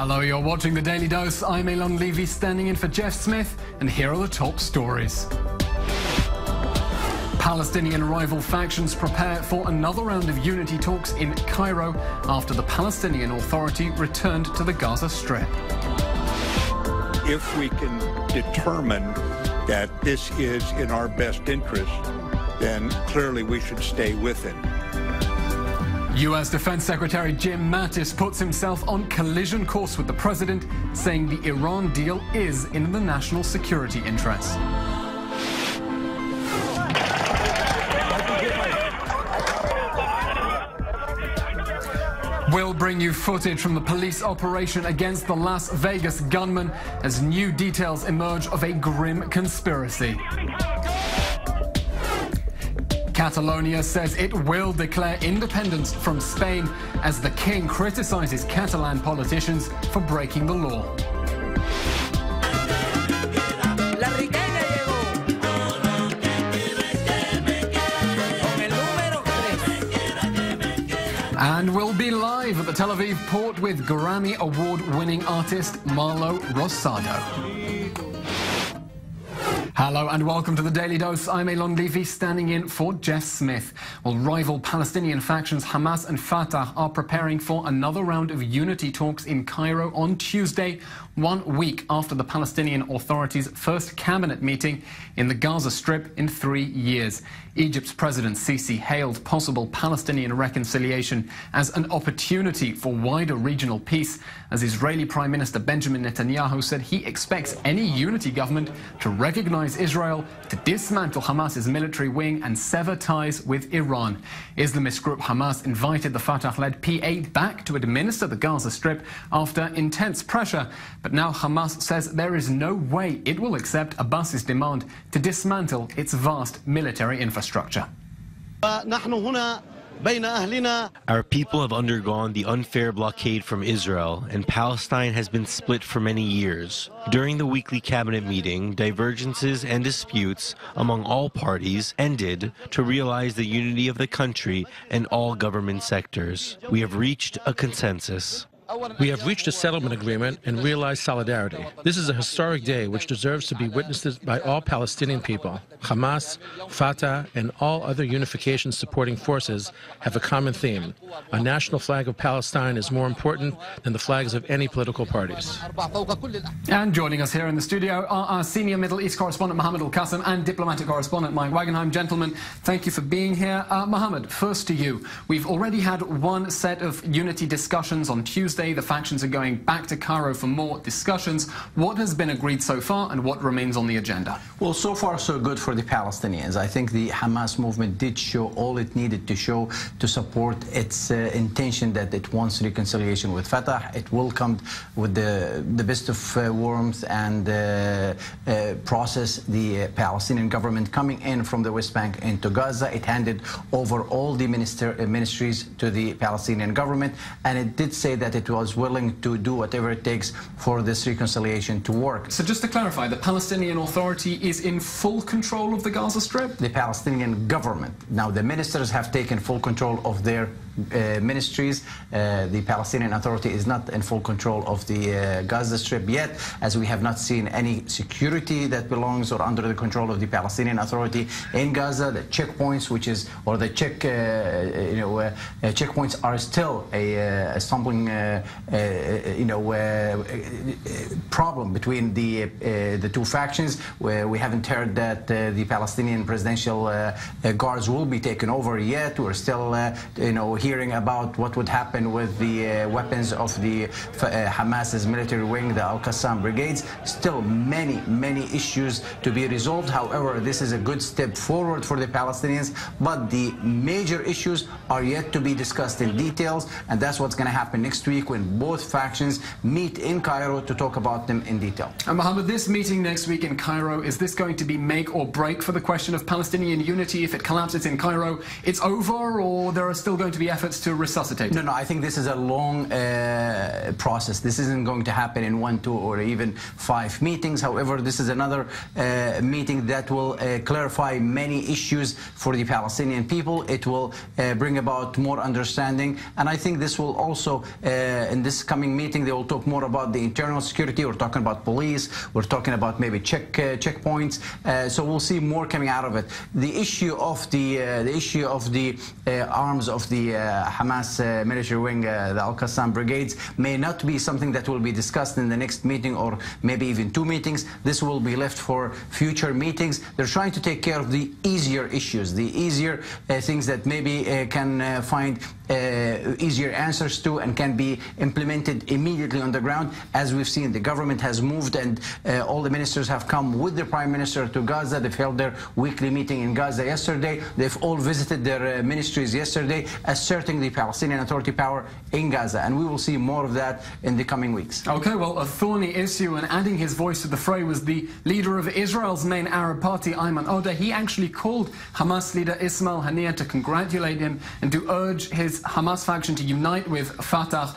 Hello, you're watching The Daily Dose. I'm Eylon Levy, standing in for Jeff Smith, and here are the top stories. Palestinian rival factions prepare for another round of unity talks in Cairo after the Palestinian Authority returned to the Gaza Strip. If we can determine that this is in our best interest, then clearly we should stay with it. U.S. Defense Secretary Jim Mattis puts himself on collision course with the president, saying the Iran deal is in the national security interest. We'll bring you footage from the police operation against the Las Vegas gunman as new details emerge of a grim conspiracy. Catalonia says it will declare independence from Spain as the king criticizes Catalan politicians for breaking the law. And we'll be live at the Tel Aviv port with Grammy Award-winning artist Marlo Rosado. Hello and welcome to The Daily Dose. I'm Eylon Levy, standing in for Jeff Smith. Well, rival Palestinian factions Hamas and Fatah are preparing for another round of unity talks in Cairo on Tuesday, 1 week after the Palestinian Authority's first cabinet meeting in the Gaza Strip in 3 years. Egypt's President Sisi hailed possible Palestinian reconciliation as an opportunity for wider regional peace, as Israeli Prime Minister Benjamin Netanyahu said he expects any unity government to recognize Israel, to dismantle Hamas's military wing and sever ties with Iran. Islamist group Hamas invited the Fatah-led PA back to administer the Gaza Strip after intense pressure, but now Hamas says there is no way it will accept Abbas's demand to dismantle its vast military infrastructure. Our people have undergone the unfair blockade from Israel, and Palestine has been split for many years. During the weekly cabinet meeting, divergences and disputes among all parties ended to realize the unity of the country and all government sectors. We have reached a consensus. We have reached a settlement agreement and realized solidarity. This is a historic day which deserves to be witnessed by all Palestinian people. Hamas, Fatah, and all other unification supporting forces have a common theme. A national flag of Palestine is more important than the flags of any political parties. And joining us here in the studio are our senior Middle East correspondent Mohammed Al-Qasim and diplomatic correspondent Mike Wagenheim. Gentlemen, thank you for being here. Mohammed, first to you. We've already had one set of unity discussions on Tuesday. The factions are going back to Cairo for more discussions. What has been agreed so far and what remains on the agenda? Well, so far so good for the Palestinians. I think the Hamas movement did show all it needed to show to support its intention that it wants reconciliation with Fatah. It will come with the best of warmth and process the Palestinian government coming in from the West Bank into Gaza. It handed over all the ministries to the Palestinian government, and it did say that it was willing to do whatever it takes for this reconciliation to work. So just to clarify, the Palestinian Authority is in full control of the Gaza Strip? The Palestinian government. Now, the ministers have taken full control of their ministries. The Palestinian Authority is not in full control of the Gaza Strip yet, as we have not seen any security that belongs or under the control of the Palestinian Authority in Gaza. The checkpoints, which is, or the checkpoints are still a stumbling, problem between the two factions. Where we haven't heard that the Palestinian presidential guards will be taken over yet. We're still, hearing about what would happen with the weapons of the Hamas's military wing, the Al-Qassam brigades. Still many issues to be resolved. However, this is a good step forward for the Palestinians, but the major issues are yet to be discussed in details, and that's what's going to happen next week when both factions meet in Cairo to talk about them in detail. And Mohammed, this meeting next week in Cairo, is this going to be make or break for the question of Palestinian unity? If it collapses in Cairo, it's over, or there are still going to be efforts to resuscitate it? No, I think this is a long process. This isn't going to happen in 1, 2, or even 5 meetings. However, this is another meeting that will clarify many issues for the Palestinian people. It will bring about more understanding, and I think this will also, in this coming meeting, they will talk more about the internal security. We're talking about police. We're talking about maybe checkpoints. So we'll see more coming out of it. The issue of the arms of the Hamas military wing, the Al-Qassam brigades, may not be something that will be discussed in the next meeting or maybe even 2 meetings. This will be left for future meetings. They're trying to take care of the easier issues, the easier things that maybe can find easier answers to and can be implemented immediately on the ground. As we've seen, the government has moved, and all the ministers have come with the Prime Minister to Gaza. They've held their weekly meeting in Gaza yesterday. They've all visited their ministries yesterday, asserting the Palestinian Authority power in Gaza, and we will see more of that in the coming weeks. Okay, well, a thorny issue, and adding his voice to the fray was the leader of Israel's main Arab party, Eylon Levy. He actually called Hamas leader Ismail Haniyeh to congratulate him and to urge his Hamas faction to unite with Fatah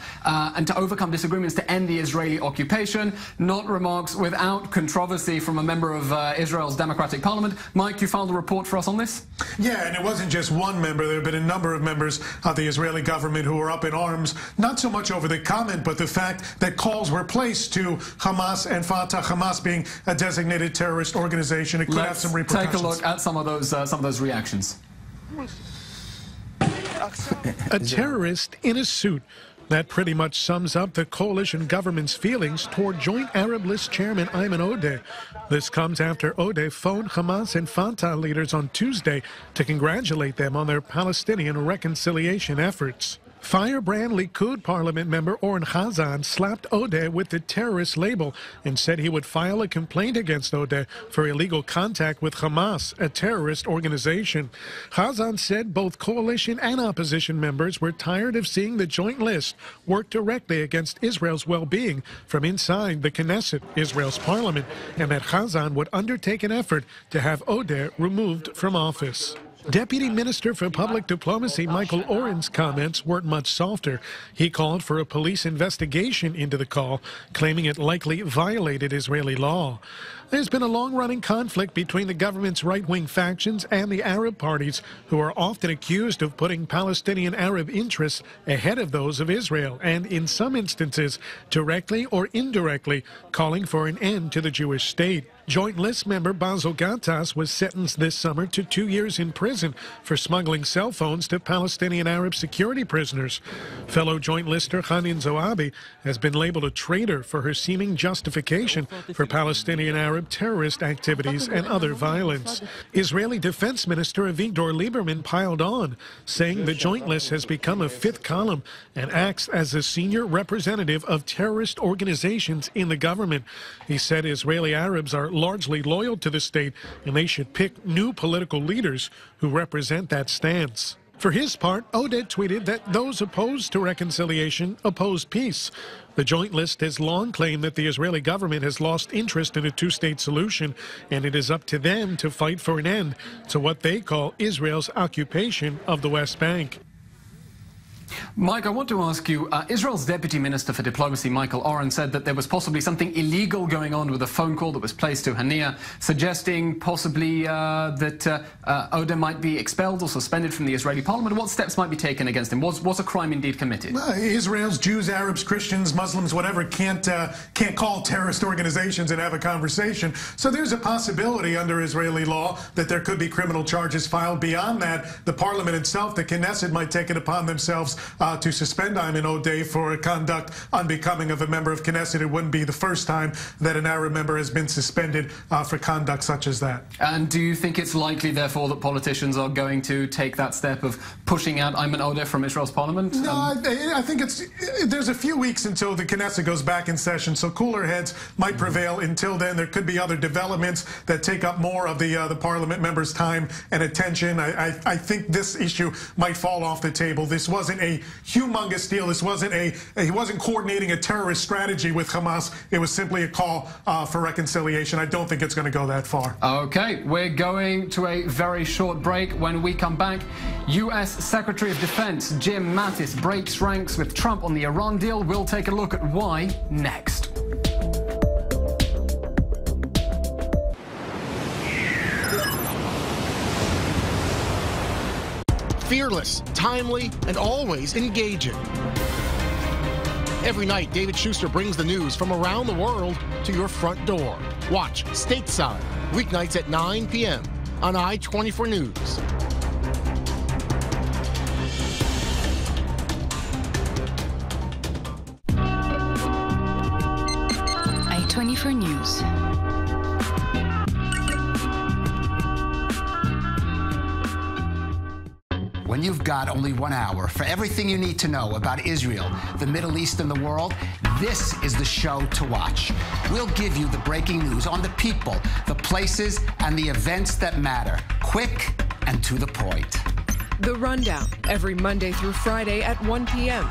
and to overcome disagreements to end the Israeli occupation. Not remarks without controversy from a member of Israel's Democratic Parliament. Mike, you filed a report for us on this? Yeah, and it wasn't just one member. There have been a number of members of the Israeli government who were up in arms, not so much over the comment, but the fact that calls were placed to Hamas and Fatah, Hamas being a designated terrorist organization. It could have some repercussions. Take a look at some of those reactions. A terrorist in a suit. That pretty much sums up the coalition government's feelings toward Joint Arab List Chairman Eylon Levy. This comes after Levy phoned Hamas and Fatah leaders on Tuesday to congratulate them on their Palestinian reconciliation efforts. Firebrand Likud parliament member Oren Hazan slapped Levy with the terrorist label and said he would file a complaint against Levy for illegal contact with Hamas, a terrorist organization. Hazan said both coalition and opposition members were tired of seeing the joint list work directly against Israel's well-being from inside the Knesset, Israel's parliament, and that Hazan would undertake an effort to have Levy removed from office. Deputy Minister for Public Diplomacy Michael Oren's comments weren't much softer. He called for a police investigation into the call, claiming it likely violated Israeli law. There's been a long-running conflict between the government's right-wing factions and the Arab parties, who are often accused of putting Palestinian Arab interests ahead of those of Israel, and in some instances, directly or indirectly, calling for an end to the Jewish state. Joint List member Basil Gattas was sentenced this summer to 2 years in prison for smuggling cell phones to Palestinian Arab security prisoners. Fellow Joint Lister Hanin Zoabi has been labeled a traitor for her seeming justification for Palestinian Arab terrorist activities and other violence. Israeli Defense Minister Avigdor Lieberman piled on, saying the Joint List has become a fifth column and acts as a senior representative of terrorist organizations in the government. He said Israeli Arabs are largely loyal to the state, and they should pick new political leaders who represent that stance. For his part, Levy tweeted that those opposed to reconciliation oppose peace. The Joint List has long claimed that the Israeli government has lost interest in a two-state solution, and it is up to them to fight for an end to what they call Israel's occupation of the West Bank. Mike, I want to ask you, Israel's Deputy Minister for Diplomacy, Michael Oren, said that there was possibly something illegal going on with a phone call that was placed to Haniyeh, suggesting possibly that Levy might be expelled or suspended from the Israeli parliament. What steps might be taken against him? Was a crime indeed committed? Israel's Jews, Arabs, Christians, Muslims, whatever, can't call terrorist organizations and have a conversation. So there's a possibility under Israeli law that there could be criminal charges filed. Beyond that, the parliament itself, the Knesset, might take it upon themselves to suspend Eylon Levy for conduct unbecoming of a member of Knesset. It wouldn't be the first time that an Arab member has been suspended for conduct such as that. And do you think it's likely, therefore, that politicians are going to take that step of pushing out Eylon Levy from Israel's parliament? No, I think there's a few weeks until the Knesset goes back in session, so cooler heads might prevail. Until then, there could be other developments that take up more of the parliament members' time and attention. I think this issue might fall off the table. This wasn't a humongous deal. This wasn't he wasn't coordinating a terrorist strategy with Hamas. It was simply a call for reconciliation. I don't think it's going to go that far. Okay, we're going to a very short break. When we come back, U.S. Secretary of Defense Jim Mattis breaks ranks with Trump on the Iran deal. We'll take a look at why next. Fearless, timely, and always engaging. Every night, David Schuster brings the news from around the world to your front door. Watch Stateside, weeknights at 9 p.m. on I-24 News. I-24 News. When you've got only 1 hour for everything you need to know about Israel, the Middle East, and the world, this is the show to watch. We'll give you the breaking news on the people, the places, and the events that matter, quick and to the point. The Rundown, every Monday through Friday at 1 p.m.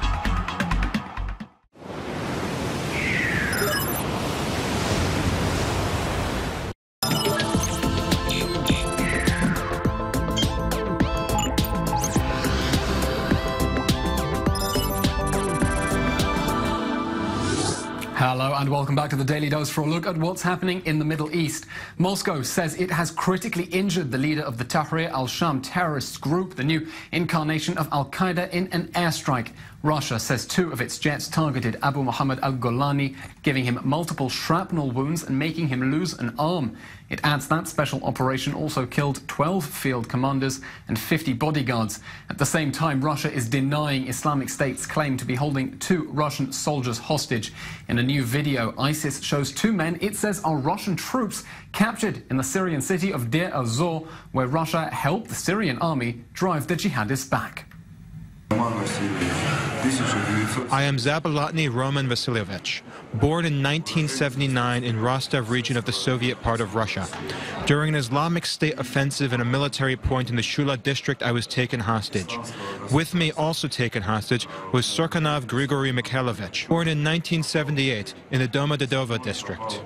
Hello and welcome back to the Daily Dose for a look at what's happening in the Middle East. Moscow says it has critically injured the leader of the Tahrir al-Sham terrorist group, the new incarnation of al-Qaeda, in an airstrike. Russia says 2 of its jets targeted Abu Muhammad al-Golani, giving him multiple shrapnel wounds and making him lose an arm. It adds that special operation also killed 12 field commanders and 50 bodyguards. At the same time, Russia is denying Islamic State's claim to be holding 2 Russian soldiers hostage. In a new video, ISIS shows 2 men it says are Russian troops captured in the Syrian city of Deir ez-Zor, where Russia helped the Syrian army drive the jihadists back. I am Zabolotny Roman Vasilievich, born in 1979 in Rostov region of the Soviet part of Russia. During an Islamic State offensive in a military point in the Shula district, I was taken hostage. With me also taken hostage was Sorkanov Grigory Mikhailovich, born in 1978 in the Domodedovo district.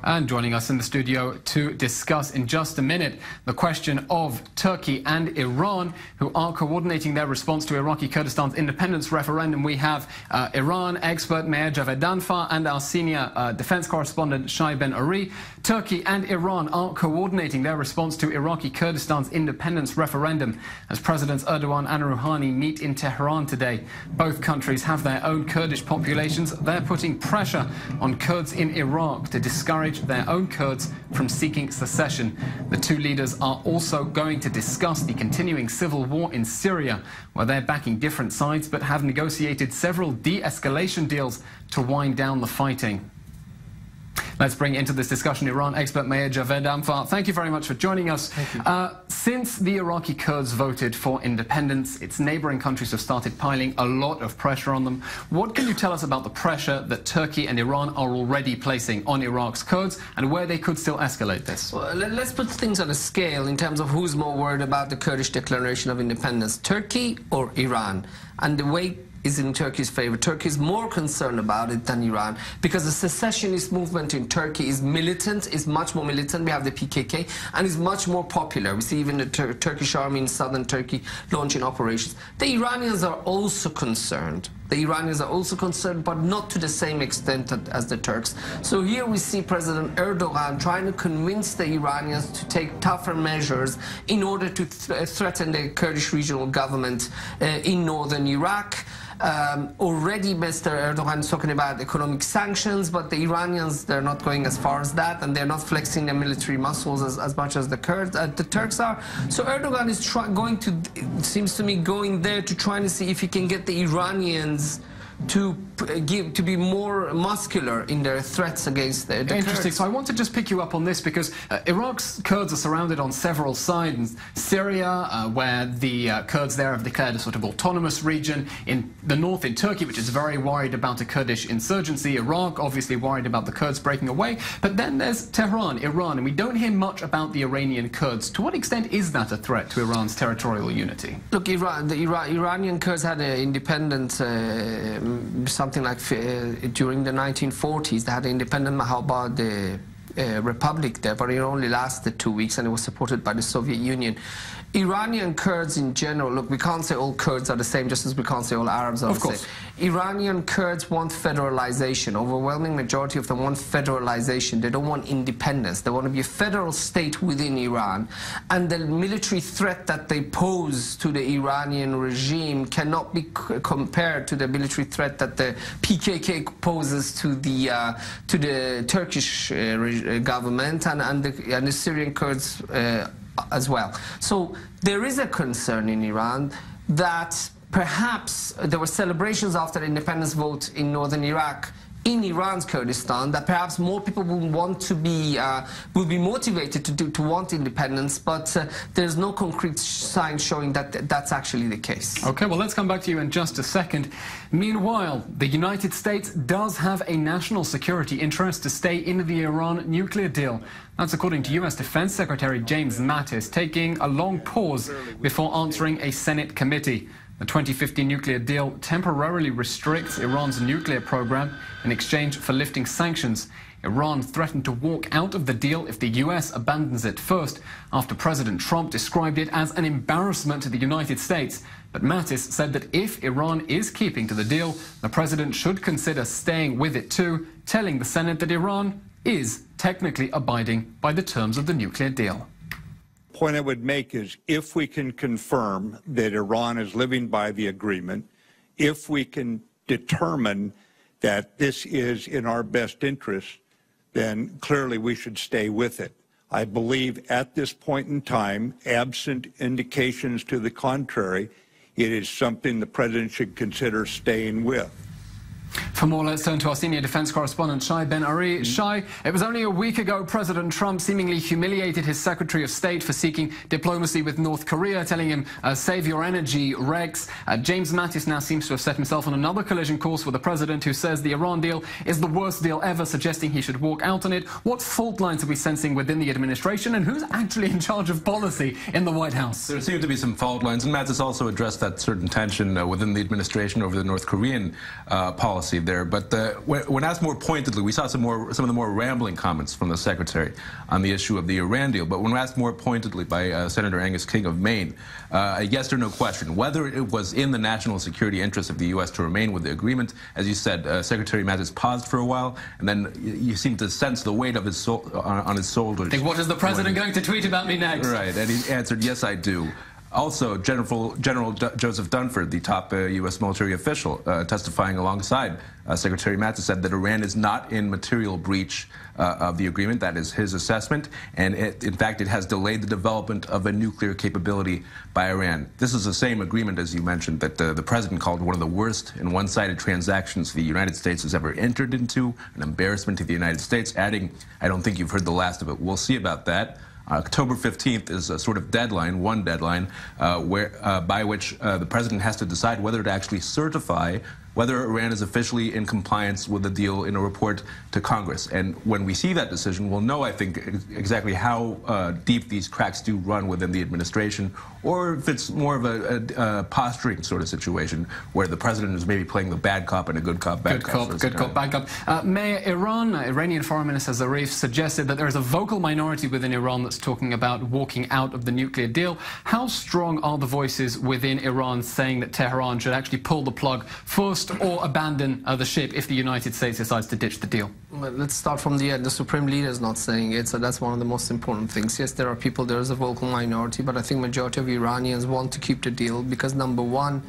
And joining us in the studio to discuss in just a minute the question of Turkey and Iran, who are coordinating their response to Iraqi Kurdistan's independence referendum. We have Iran expert Meir Javed Danfar and our senior defense correspondent Shai Ben Ari. Turkey and Iran are coordinating their response to Iraqi Kurdistan's independence referendum as Presidents Erdogan and Rouhani meet in Tehran today. Both countries have their own Kurdish populations. They're putting pressure on Kurds in Iraq to discourage their own Kurds from seeking secession. The 2 leaders are also going to discuss the continuing civil war in Syria, where they're backing different sides but have negotiated several de-escalation deals to wind down the fighting. Let's bring into this discussion Iran expert Meir Javed Danfar. Thank you very much for joining us. Since the Iraqi Kurds voted for independence, its neighboring countries have started piling a lot of pressure on them. What can you tell us about the pressure that Turkey and Iran are already placing on Iraq's Kurds and where they could still escalate this? Well, let's put things on a scale in terms of who's more worried about the Kurdish declaration of independence, Turkey or Iran? And the weight is in Turkey's favor. Turkey is more concerned about it than Iran because the secessionist movement in Turkey is militant, is much more militant. We have the PKK and is much more popular. We see even the Turkish army in southern Turkey launching operations. The Iranians are also concerned. The Iranians are also concerned, but not to the same extent as the Turks. So here we see President Erdogan trying to convince the Iranians to take tougher measures in order to threaten the Kurdish regional government in northern Iraq. Already Mr. Erdogan is talking about economic sanctions, but the Iranians, they're not going as far as that, and they're not flexing their military muscles as much as the Turks are. So Erdogan is seems to me, going there to try to see if he can get the Iranians to be more muscular in their threats against the Interesting. Kurds. So I want to just pick you up on this because Iraq's Kurds are surrounded on several sides. Syria, where the Kurds there have declared a sort of autonomous region. In the north, in Turkey, which is very worried about a Kurdish insurgency. Iraq, obviously worried about the Kurds breaking away. But then there's Tehran, Iran, and we don't hear much about the Iranian Kurds. To what extent is that a threat to Iran's territorial unity? Look, the Iranian Kurds had an independent, something like during the 1940s, they had an independent Mahabad republic there, but it only lasted 2 weeks and it was supported by the Soviet Union. Iranian Kurds in general, look, we can't say all Kurds are the same, just as we can't say all Arabs are the same. Iranian Kurds want federalization. Overwhelming majority of them want federalization. They don't want independence. They want to be a federal state within Iran. And the military threat that they pose to the Iranian regime cannot be compared to the military threat that the PKK poses to the Turkish government and the Syrian Kurds as well. So there is a concern in Iran that perhaps there were celebrations after the independence vote in northern Iraq, in Iran's Kurdistan, that perhaps more people will want to be will be motivated to want independence, but there's no concrete sign showing that that's actually the case. Okay, well, let's come back to you in just a second. Meanwhile, the United States does have a national security interest to stay in the Iran nuclear deal. That's according to U.S. Defense Secretary James Mattis, taking a long pause before answering a Senate committee. The 2015 nuclear deal temporarily restricts Iran's nuclear program in exchange for lifting sanctions. Iran threatened to walk out of the deal if the U.S. abandons it first, after President Trump described it as an embarrassment to the United States. But Mattis said that if Iran is keeping to the deal, the president should consider staying with it too, telling the Senate that Iran is technically abiding by the terms of the nuclear deal. Point I would make is if we can confirm that Iran is living by the agreement, if we can determine that this is in our best interest, then clearly we should stay with it. I believe at this point in time, absent indications to the contrary, it is something the president should consider staying with. For more, let's turn to our senior defense correspondent, Shai Ben-Ari. Shai, it was only a week ago President Trump seemingly humiliated his Secretary of State for seeking diplomacy with North Korea, telling him, save your energy, Rex. James Mattis now seems to have set himself on another collision course with the president, who says the Iran deal is the worst deal ever, suggesting he should walk out on it. What fault lines are we sensing within the administration, and who's actually in charge of policy in the White House? There seem to be some fault lines, and Mattis also addressed that certain tension within the administration over the North Korean policy there. But when asked more pointedly, we saw some of the more rambling comments from the Secretary on the issue of the Iran deal. But when asked more pointedly by Senator Angus King of Maine, a yes or no question, whether it was in the national security interest of the U.S. to remain with the agreement. As you said, Secretary Mattis paused for a while, and then you seem to sense the weight of his on his shoulders. What is the president going to tweet about me next? Right, and he answered, yes, I do. Also, General Joseph Dunford, the top U.S. military official, testifying alongside Secretary Mattis, said that Iran is not in material breach of the agreement. That is his assessment. And in fact, it has delayed the development of a nuclear capability by Iran. This is the same agreement, as you mentioned, that the president called one of the worst and one-sided transactions the United States has ever entered into, an embarrassment to the United States, adding, I don't think you've heard the last of it. We'll see about that. October 15th is a sort of deadline, one deadline, by which the president has to decide whether to actually certify whether Iran is officially in compliance with the deal in a report to Congress. And when we see that decision, we'll know, I think, exactly how deep these cracks do run within the administration, or if it's more of a posturing sort of situation where the president is maybe playing the bad cop and a good cop, bad cop. Good cop, bad cop. Mayor, Iranian Foreign Minister Zarif suggested that there is a vocal minority within Iran that's talking about walking out of the nuclear deal. How strong are the voices within Iran saying that Tehran should actually pull the plug first or abandon the ship if the United States decides to ditch the deal? Well, let's start from the end. The Supreme Leader is not saying it, so that's one of the most important things. Yes, there are people, there is a vocal minority, but I think majority of Iranians want to keep the deal because, number one,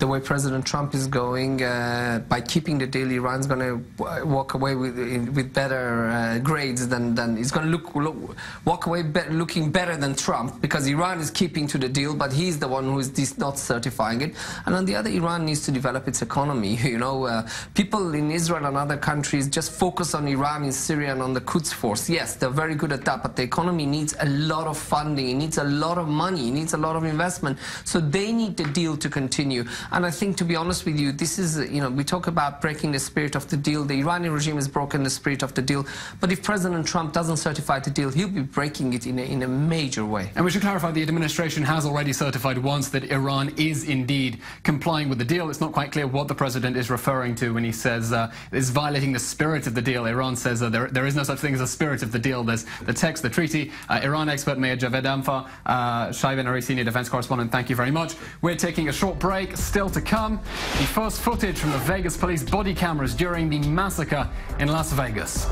the way President Trump is going, by keeping the deal, Iran's going to walk away with better grades than it's going to walk away looking better than Trump, because Iran is keeping to the deal, but he's the one who is not certifying it. And on the other, Iran needs to develop its economy. You know, people in Israel and other countries just focus on Iran, in Syria, and on the Quds force. Yes, they're very good at that, but the economy needs a lot of funding. It needs a lot of money. It needs a lot of investment. So they need the deal to continue. And I think, to be honest with you, this is, you know, we talk about breaking the spirit of the deal. The Iranian regime has broken the spirit of the deal. But if President Trump doesn't certify the deal, he'll be breaking it in a major way. And we should clarify, the administration has already certified once that Iran is indeed complying with the deal. It's not quite clear what the president is referring to when he says it's violating the spirit of the deal. Iran says there is no such thing as a spirit of the deal. There's the text, the treaty. Iran expert Mayor Javed Anfar, Shaiben Ari, senior defense correspondent, thank you very much. We're taking a short break. Still to come, the first footage from the Vegas police body cameras during the massacre in Las Vegas.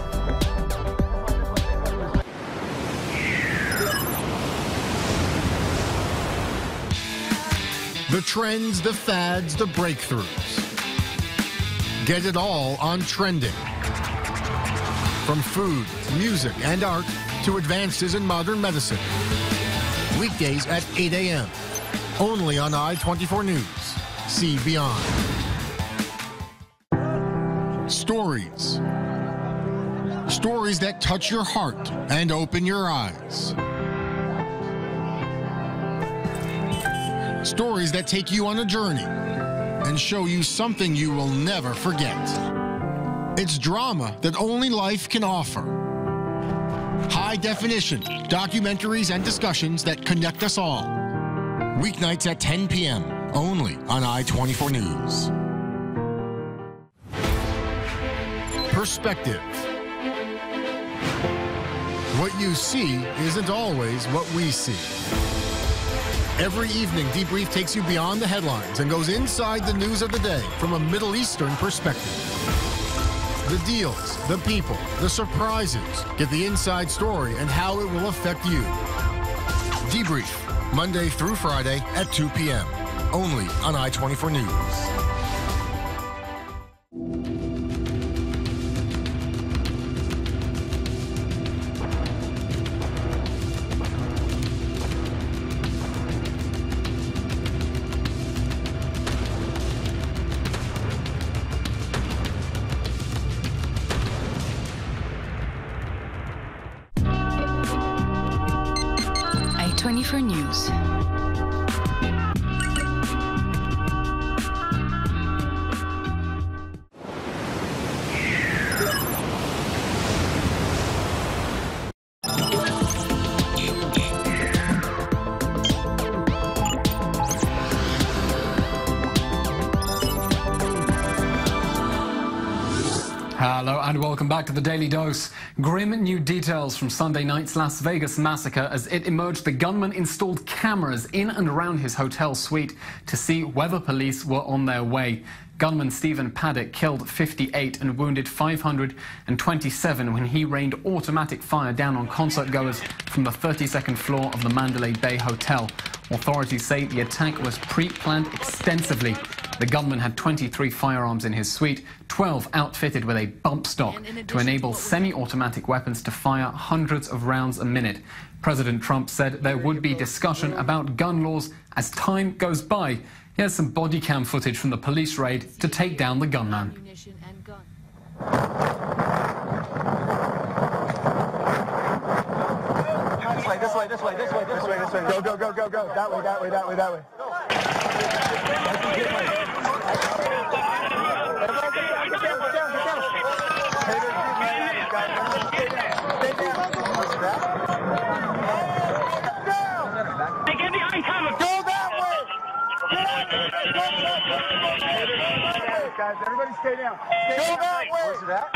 The trends, the fads, the breakthroughs. Get it all on Trending. From food, music, and art to advances in modern medicine. Weekdays at 8 a.m. Only on I-24 News. See Beyond. Stories. Stories that touch your heart and open your eyes. Stories that take you on a journey and show you something you will never forget. It's drama that only life can offer. High definition documentaries and discussions that connect us all. Weeknights at 10 p.m. only on I-24 News. Perspective. What you see isn't always what we see. Every evening, Debrief takes you beyond the headlines and goes inside the news of the day from a Middle Eastern perspective. The deals, the people, the surprises. Get the inside story and how it will affect you. Debrief, Monday through Friday at 2 p.m. Only on I-24 News. I-24 News. Hello and welcome back to the Daily Dose. Grim new details from Sunday night's Las Vegas massacre. As it emerged, the gunman installed cameras in and around his hotel suite to see whether police were on their way. Gunman Stephen Paddock killed 58 and wounded 527 when he rained automatic fire down on concertgoers from the 32nd floor of the Mandalay Bay Hotel. Authorities say the attack was pre-planned extensively. The gunman had 23 firearms in his suite, 12 outfitted with a bump stock to enable semi-automatic weapons to fire hundreds of rounds a minute. President Trump said there would be discussion about gun laws as time goes by. Here's some body cam footage from the police raid to take down the gunman. This way. Go. That way. Guys, everybody stay down. Go that way. Where's it at?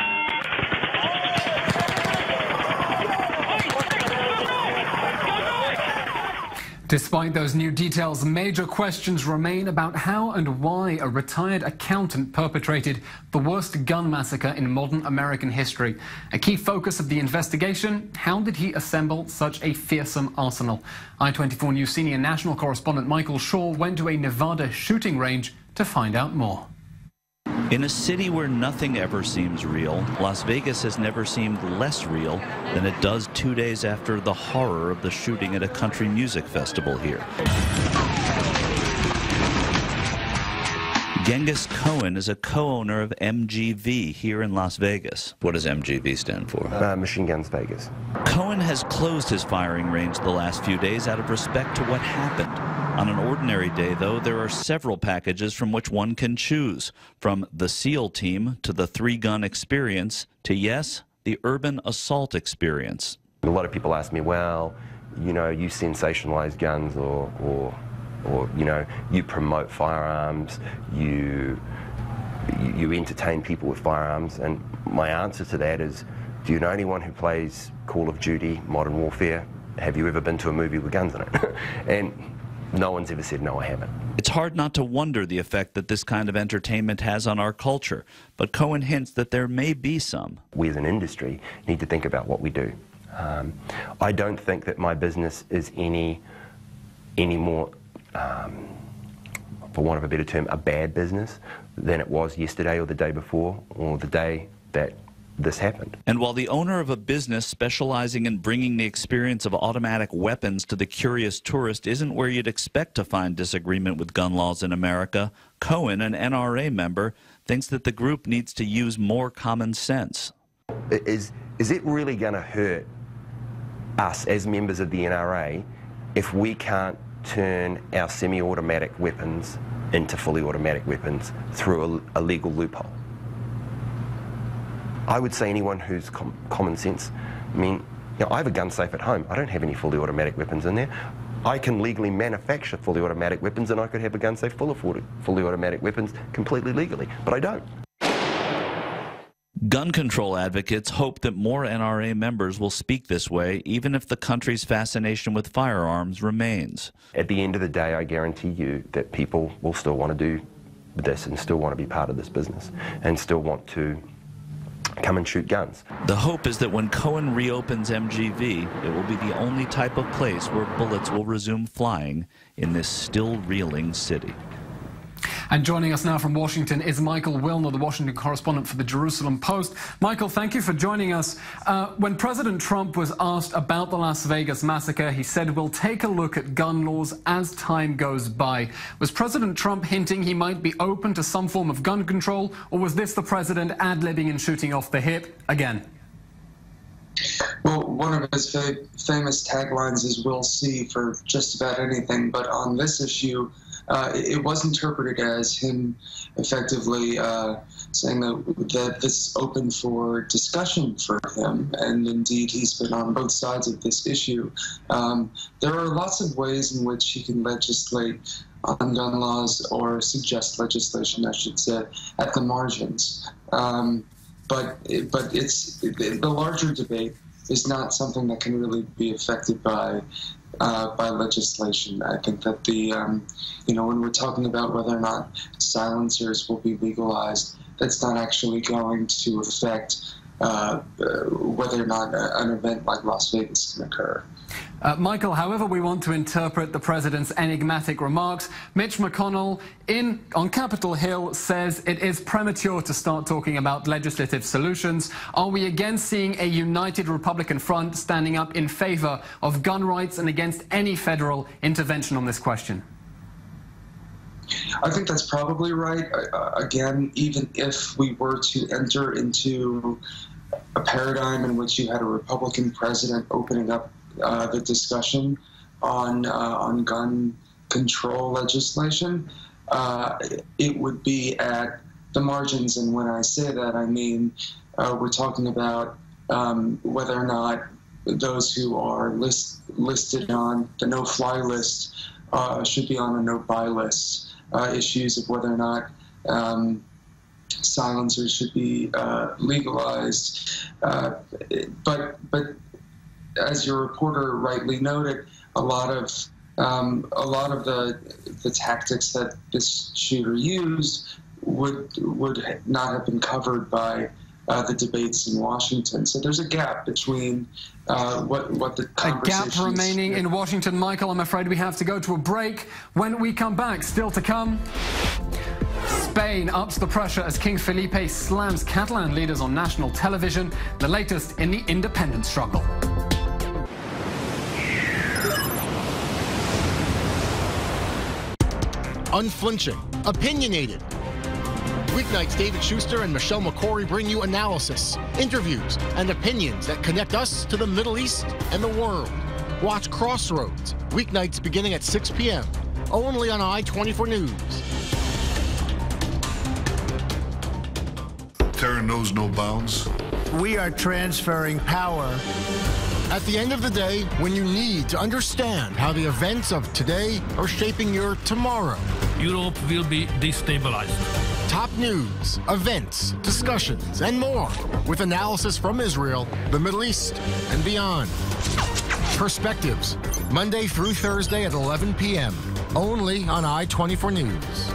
Despite those new details, major questions remain about how and why a retired accountant perpetrated the worst gun massacre in modern American history. A key focus of the investigation, how did he assemble such a fearsome arsenal? I-24 News senior national correspondent Michael Shaw went to a Nevada shooting range to find out more. In a city where nothing ever seems real, Las Vegas has never seemed less real than it does 2 days after the horror of the shooting at a country music festival here. Genghis Cohen is a co-owner of MGV here in Las Vegas. What does MGV stand for? Machine Guns Vegas. Cohen has closed his firing range the last few days out of respect to what happened. On an ordinary day, though, there are several packages from which one can choose, from the SEAL team to the 3-gun experience to, yes, the urban assault experience. A lot of people ask me, well, you know, you sensationalize guns or you know, you promote firearms, you entertain people with firearms, and my answer to that is, do you know anyone who plays Call of Duty, Modern Warfare? Have you ever been to a movie with guns in it? And no one's ever said, no, I haven't. It's hard not to wonder the effect that this kind of entertainment has on our culture, but Cohen hints that there may be some. We as an industry need to think about what we do. I don't think that my business is any more, for want of a better term, a bad business than it was yesterday or the day before or the day that this happened. And while the owner of a business specializing in bringing the experience of automatic weapons to the curious tourist isn't where you'd expect to find disagreement with gun laws in America, Cohen, an NRA member, thinks that the group needs to use more common sense. Is it really going to hurt us as members of the NRA if we can't turn our semi-automatic weapons into fully automatic weapons through a legal loophole? I would say anyone who's common sense. I mean, you know, I have a gun safe at home. I don't have any fully automatic weapons in there. I can legally manufacture fully automatic weapons, and I could have a gun safe full of fully automatic weapons completely legally, but I don't. Gun control advocates hope that more NRA members will speak this way, even if the country's fascination with firearms remains. At the end of the day, I guarantee you that people will still want to do this and still want to be part of this business and still want to come and shoot guns. The hope is that when Cohen reopens MGV, it will be the only type of place where bullets will resume flying in this still reeling city. And joining us now from Washington is Michael Wilner, the Washington correspondent for the Jerusalem Post. Michael, thank you for joining us. When President Trump was asked about the Las Vegas massacre, he said, we'll take a look at gun laws as time goes by. Was President Trump hinting he might be open to some form of gun control, or was this the president ad-libbing and shooting off the hip again? Well, one of his famous taglines is, we'll see, for just about anything. But on this issue, it was interpreted as him effectively saying that this is open for discussion for him, and indeed he's been on both sides of this issue. There are lots of ways in which he can legislate on gun laws, or suggest legislation, I should say, at the margins. But the larger debate is not something that can really be affected by legislation. I think that when we're talking about whether or not silencers will be legalized, that's not actually going to affect whether or not an event like Las Vegas can occur. Michael, however we want to interpret the president's enigmatic remarks, Mitch McConnell on Capitol Hill says it is premature to start talking about legislative solutions. Are we again seeing a united Republican front standing up in favor of gun rights and against any federal intervention on this question? I think that's probably right. Again, even if we were to enter into a paradigm in which you had a Republican president opening up the discussion on gun control legislation, it would be at the margins. And when I say that, I mean we're talking about whether or not those who are listed on the no-fly list should be on a no-buy list. Issues of whether or not silencers should be legalized, but as your reporter rightly noted, a lot of the tactics that this shooter used would not have been covered by the debates in Washington. So there's a gap between what the conversation is. A gap remaining in Washington. Michael, I'm afraid we have to go to a break. When we come back, still to come, Spain ups the pressure as King Felipe slams Catalan leaders on national television, the latest in the independence struggle. Unflinching, opinionated. Weeknights, David Schuster and Michelle McCory bring you analysis, interviews, and opinions that connect us to the Middle East and the world. Watch Crossroads, weeknights beginning at 6 p.m., only on I-24 News. Terror knows no bounds. We are transferring power. At the end of the day, when you need to understand how the events of today are shaping your tomorrow. Europe will be destabilized. Top news, events, discussions, and more with analysis from Israel, the Middle East, and beyond. Perspectives, Monday through Thursday at 11 p.m., only on I-24 News.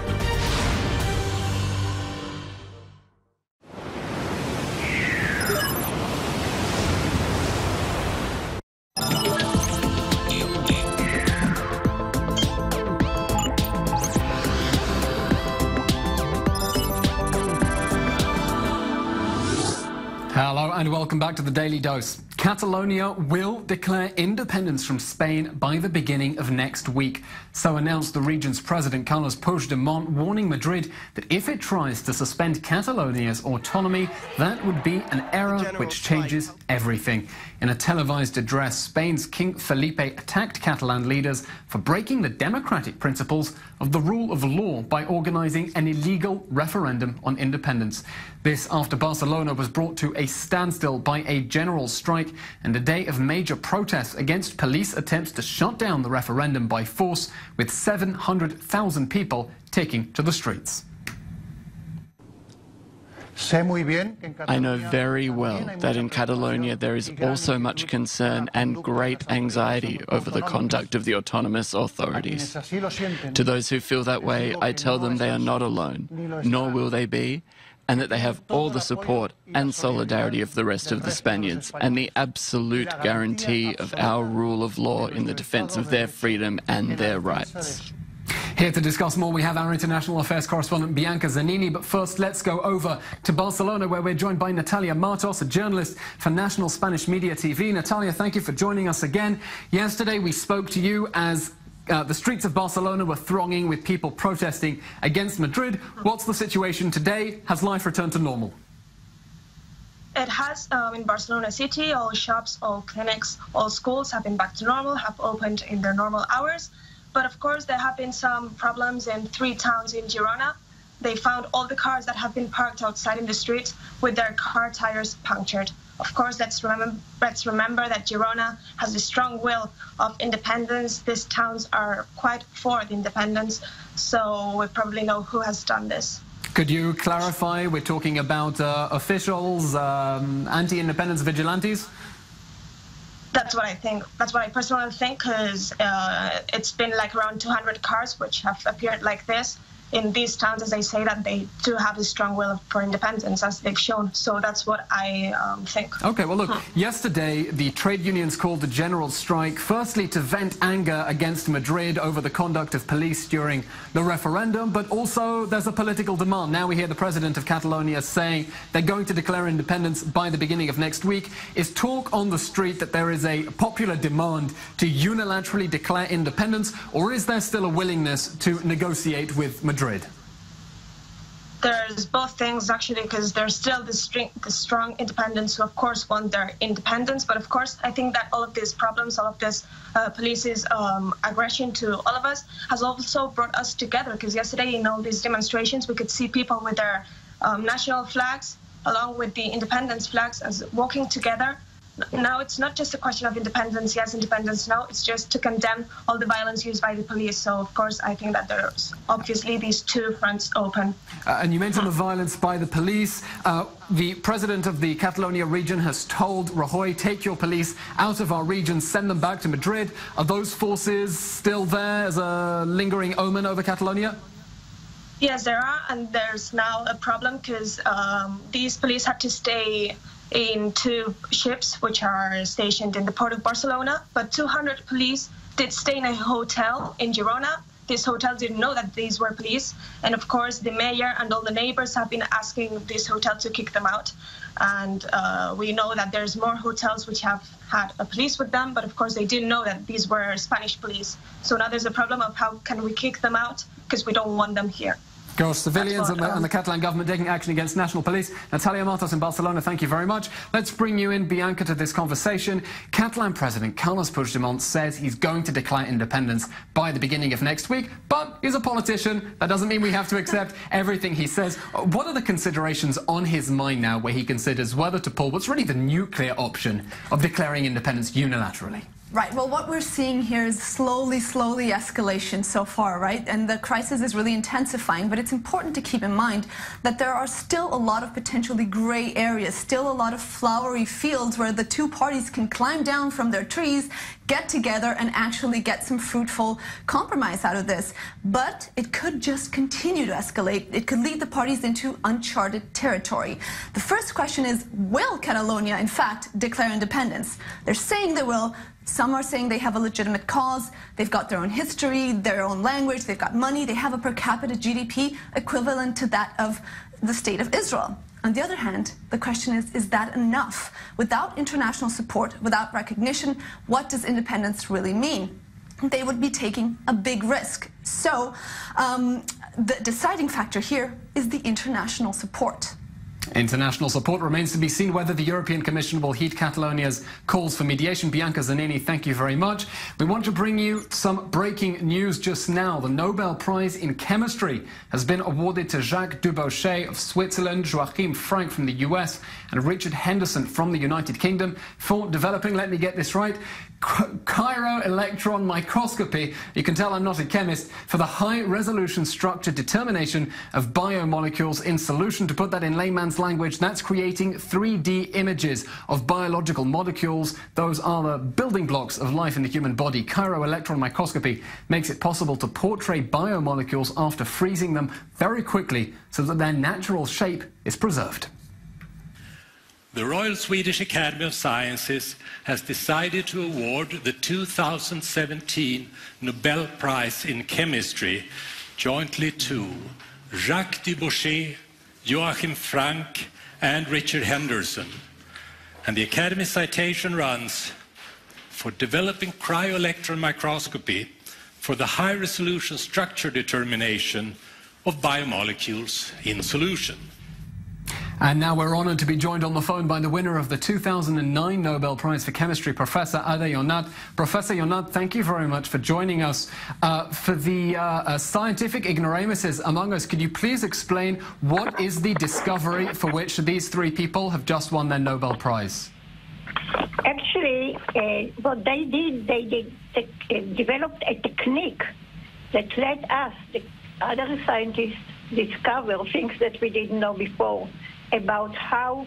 Hello and welcome back to the Daily Dose. Catalonia will declare independence from Spain by the beginning of next week. So announced the region's president Carlos Puigdemont, warning Madrid that if it tries to suspend Catalonia's autonomy, that would be an error which changes everything. In a televised address, Spain's King Felipe attacked Catalan leaders for breaking the democratic principles of the rule of law by organising an illegal referendum on independence. This after Barcelona was brought to a standstill by a general strike and a day of major protests against police attempts to shut down the referendum by force, with 700,000 people taking to the streets. I know very well that in Catalonia there is also much concern and great anxiety over the conduct of the autonomous authorities. To those who feel that way, I tell them they are not alone, nor will they be, and that they have all the support and solidarity of the rest of the Spaniards, and the absolute guarantee of our rule of law in the defense of their freedom and their rights. Here to discuss more, we have our international affairs correspondent Bianca Zanini. But first, let's go over to Barcelona, where we're joined by Natalia Martos, a journalist for National Spanish Media TV. Natalia, thank you for joining us again. Yesterday, we spoke to you as the streets of Barcelona were thronging with people protesting against Madrid. What's the situation today? Has life returned to normal? It has in Barcelona city. All shops, all clinics, all schools have been back to normal, have opened in their normal hours. But of course, there have been some problems in 3 towns in Girona. They found all the cars that have been parked outside in the streets with their car tires punctured. Of course, let's remember that Girona has a strong will of independence. These towns are quite for the independence, so we probably know who has done this. Could you clarify? We're talking about officials, anti-independence vigilantes? That's what I think. That's what I personally think, because it's been like around 200 cars which have appeared like this in these towns, as I say, that they do have a strong will for independence, as they've shown. So that's what I think. Okay, well, look, yesterday the trade unions called the general strike, firstly to vent anger against Madrid over the conduct of police during the referendum, but also there's a political demand. Now we hear the president of Catalonia saying they're going to declare independence by the beginning of next week. Is talk on the street that there is a popular demand to unilaterally declare independence, or is there still a willingness to negotiate with Madrid? There's both things, actually, because there's still the strong independents who, of course, want their independence. But, of course, I think that all of these problems, all of this police's aggression to all of us has also brought us together, because yesterday in all these demonstrations we could see people with their national flags along with the independence flags as walking together. Now it's not just a question of independence, yes, independence, no. It's just to condemn all the violence used by the police. So, of course, I think that there's obviously these 2 fronts open. And you mentioned the violence by the police. The president of the Catalonia region has told Rajoy, take your police out of our region, send them back to Madrid. Are those forces still there as a lingering omen over Catalonia? Yes, there are, and there's now a problem because these police had to stay in 2 ships which are stationed in the port of Barcelona, but 200 police did stay in a hotel in Girona these hotels didn't know that these were police. And of course, the mayor and all the neighbors have been asking this hotel to kick them out. And we know that there's more hotels which have had a police with them, but of course they didn't know that these were Spanish police. So now there's a problem of how can we kick them out, because we don't want them here. Gosh, civilians and the Catalan government taking action against national police. Natalia Matos in Barcelona, thank you very much. Let's bring you in, Bianca, to this conversation. Catalan President Carles Puigdemont says he's going to declare independence by the beginning of next week, but he's a politician. That doesn't mean we have to accept everything he says. What are the considerations on his mind now where he considers whether to pull what's really the nuclear option of declaring independence unilaterally? Right. Well, what we're seeing here is slowly escalation so far, right? And the crisis is really intensifying, but it's important to keep in mind that there are still a lot of potentially gray areas, still a lot of flowery fields where the two parties can climb down from their trees, get together and actually get some fruitful compromise out of this. But it could just continue to escalate. It could lead the parties into uncharted territory. The first question is, will Catalonia, in fact, declare independence? They're saying they will. Some are saying they have a legitimate cause, they've got their own history, their own language, they've got money, they have a per capita GDP equivalent to that of the state of Israel. On the other hand, the question is that enough? Without international support, without recognition, what does independence really mean? They would be taking a big risk. So the deciding factor here is the international support. International support remains to be seen whether the European Commission will heed Catalonia's calls for mediation. Bianca Zanini, thank you very much. We want to bring you some breaking news just now. The Nobel Prize in Chemistry has been awarded to Jacques Dubochet of Switzerland, Joachim Frank from the US, and Richard Henderson from the United Kingdom for developing, let me get this right, cryo-electron microscopy. You can tell I'm not a chemist. For the high-resolution structure determination of biomolecules in solution. To put that in layman's language, that's creating 3D images of biological molecules. Those are the building blocks of life in the human body. Cryo-electron microscopy makes it possible to portray biomolecules after freezing them very quickly so that their natural shape is preserved. The Royal Swedish Academy of Sciences has decided to award the 2017 Nobel Prize in Chemistry jointly to Jacques Dubochet, Joachim Frank, and Richard Henderson. And the Academy citation runs, for developing cryo-electron microscopy for the high-resolution structure determination of biomolecules in solution. And now we're honoured to be joined on the phone by the winner of the 2009 Nobel Prize for Chemistry, Professor Ade Yonath. Professor Yonath, thank you very much for joining us. For the scientific ignoramuses among us, could you please explain what is the discovery for which these three people have just won their Nobel Prize? Actually, what they did, developed a technique that let us, the other scientists, discover things that we didn't know before about how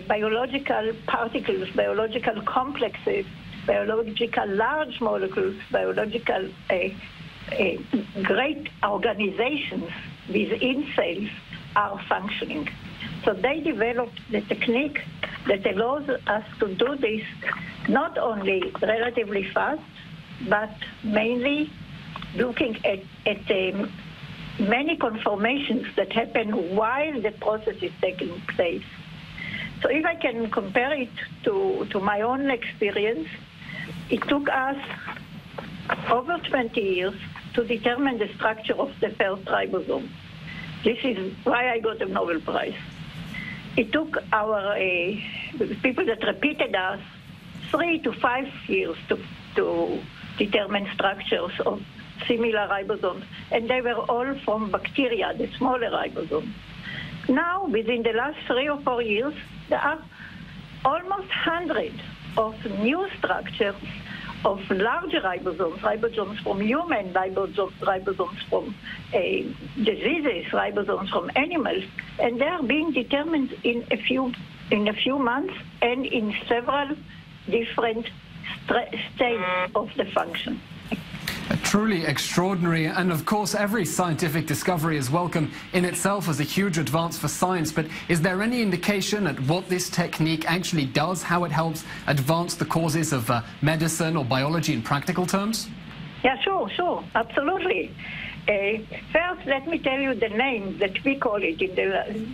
biological particles, biological complexes, biological large molecules, biological great organizations within cells are functioning. So they developed the technique that allows us to do this not only relatively fast, but mainly looking at many conformations that happen while the process is taking place. So if I can compare it to my own experience, it took us over 20 years to determine the structure of the first ribosome. This is why I got the Nobel Prize. It took our people that repeated us 3 to 5 years to determine structures of similar ribosomes, and they were all from bacteria, the smaller ribosomes. Now, within the last 3 or 4 years, there are almost 100 of new structures of larger ribosomes, ribosomes from human, ribosomes from diseases, ribosomes from animals, and they are being determined in a few months and in several different stages of the function. Truly extraordinary, and of course every scientific discovery is welcome in itself as a huge advance for science, but is there any indication at what this technique actually does, how it helps advance the causes of medicine or biology in practical terms? Yeah, sure, absolutely. First, let me tell you the name that we call it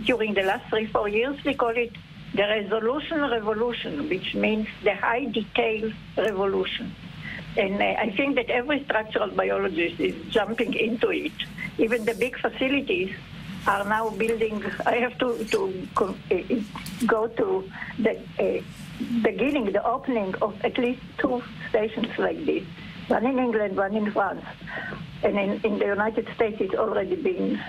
during the last 3-4 years. We call it the resolution revolution, which means the high detail revolution. And I think that every structural biologist is jumping into it. Even the big facilities are now building. I have to go to the beginning, the opening of at least 2 stations like this, one in England, one in France. And in the United States, it's already been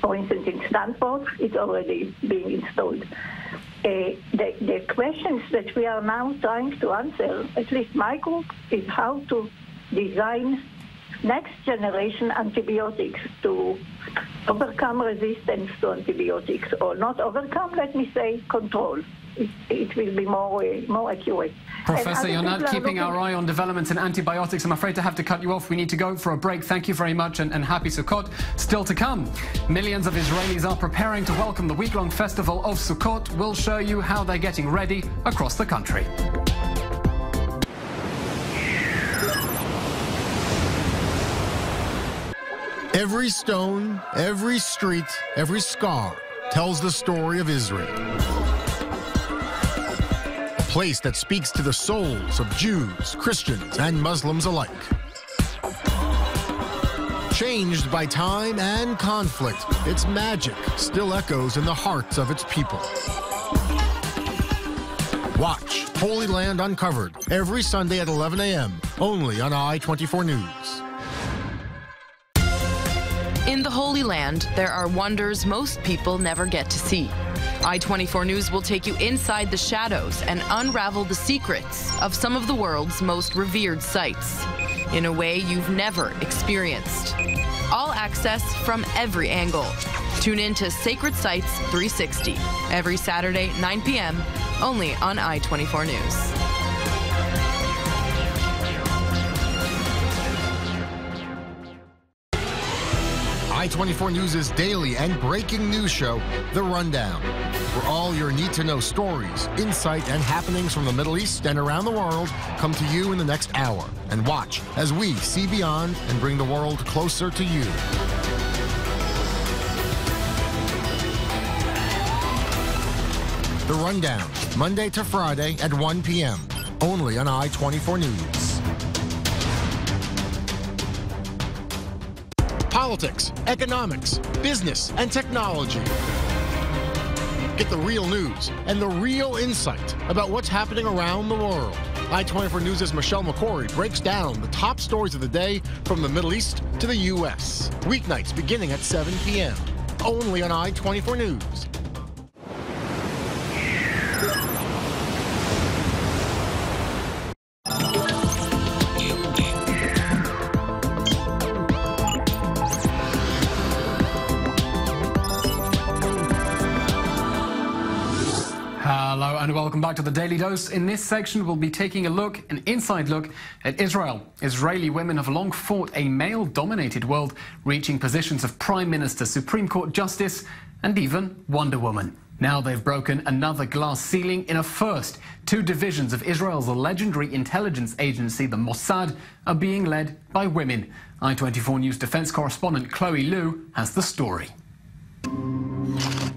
for instance, in Stanford, it's already being installed. The questions that we are now trying to answer, at least my group, is how to design next generation antibiotics to overcome resistance to antibiotics, or not overcome, let me say, control. It will be more accurate. Professor, you're not keeping our eye on developments in antibiotics. I'm afraid to have to cut you off. We need to go for a break. Thank you very much, and happy Sukkot. Still to come, millions of Israelis are preparing to welcome the week-long festival of Sukkot. We'll show you how they're getting ready across the country. Every stone, every street, every scar tells the story of Israel. A place that speaks to the souls of Jews, Christians, and Muslims alike. Changed by time and conflict, its magic still echoes in the hearts of its people. Watch Holy Land Uncovered every Sunday at 11 a.m. only on I-24 News. In the Holy Land, there are wonders most people never get to see. I-24 News will take you inside the shadows and unravel the secrets of some of the world's most revered sites in a way you've never experienced. All access from every angle. Tune in to Sacred Sites 360 every Saturday, 9 p.m., only on I-24 News. I-24 News' daily and breaking news show, The Rundown, where all your need-to-know stories, insight, and happenings from the Middle East and around the world come to you in the next hour. And watch as we see beyond and bring the world closer to you. The Rundown, Monday to Friday at 1 p.m., only on I-24 News. Politics, economics, business, and technology. Get the real news and the real insight about what's happening around the world. I-24 News' Michelle McCory breaks down the top stories of the day from the Middle East to the U.S. Weeknights beginning at 7 p.m. only on I-24 News. Hello and welcome back to the Daily Dose. In this section, we'll be taking a look, an inside look, at Israel. Israeli women have long fought a male-dominated world, reaching positions of Prime Minister, Supreme Court Justice, and even Wonder Woman. Now they've broken another glass ceiling in a first. 2 divisions of Israel's legendary intelligence agency, the Mossad, are being led by women. I-24 News defense correspondent Chloe Liu has the story.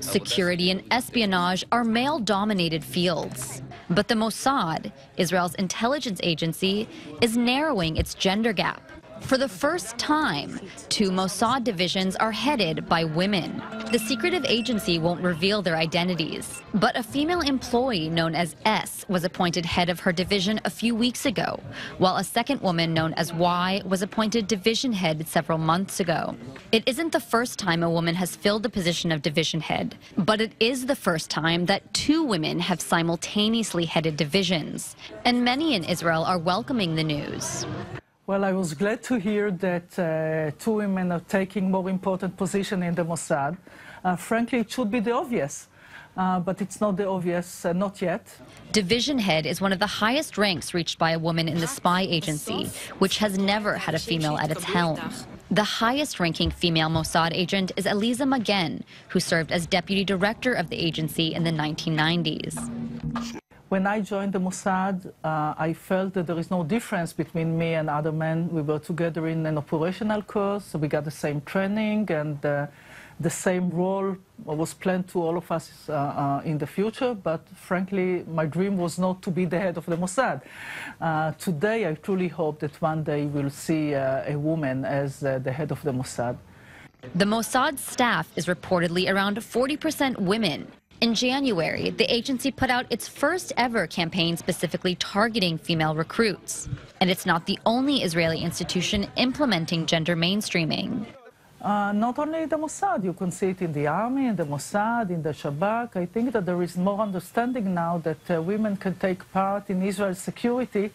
Security and espionage are male-dominated fields. But the Mossad, Israel's intelligence agency, is narrowing its gender gap. For the first time, 2 Mossad divisions are headed by women. The secretive agency won't reveal their identities, but a female employee known as S was appointed head of her division a few weeks ago, while a second woman known as Y was appointed division head several months ago. It isn't the first time a woman has filled the position of division head, but it is the first time that 2 women have simultaneously headed divisions, and many in Israel are welcoming the news. Well, I was glad to hear that 2 women are taking more important position in the Mossad. Frankly, it should be the obvious, but it's not the obvious, not yet. Division head is one of the highest ranks reached by a woman in the spy agency, which has never had a female at its helm. The highest-ranking female Mossad agent is Eliza Magen, who served as deputy director of the agency in the 1990s. When I joined the Mossad, I felt that there is no difference between me and other men. We were together in an operational course, so we got the same training, and the same role was planned to all of us in the future. But frankly, my dream was not to be the head of the Mossad. Today, I truly hope that one day we'll see a woman as the head of the Mossad. The Mossad staff is reportedly around 40% women. In January, the agency put out its first ever campaign specifically targeting female recruits. And it's not the only Israeli institution implementing gender mainstreaming. Not only the Mossad, you can see it in the army, in the Mossad, in the Shabak. I think that there is more understanding now that women can take part in Israel's security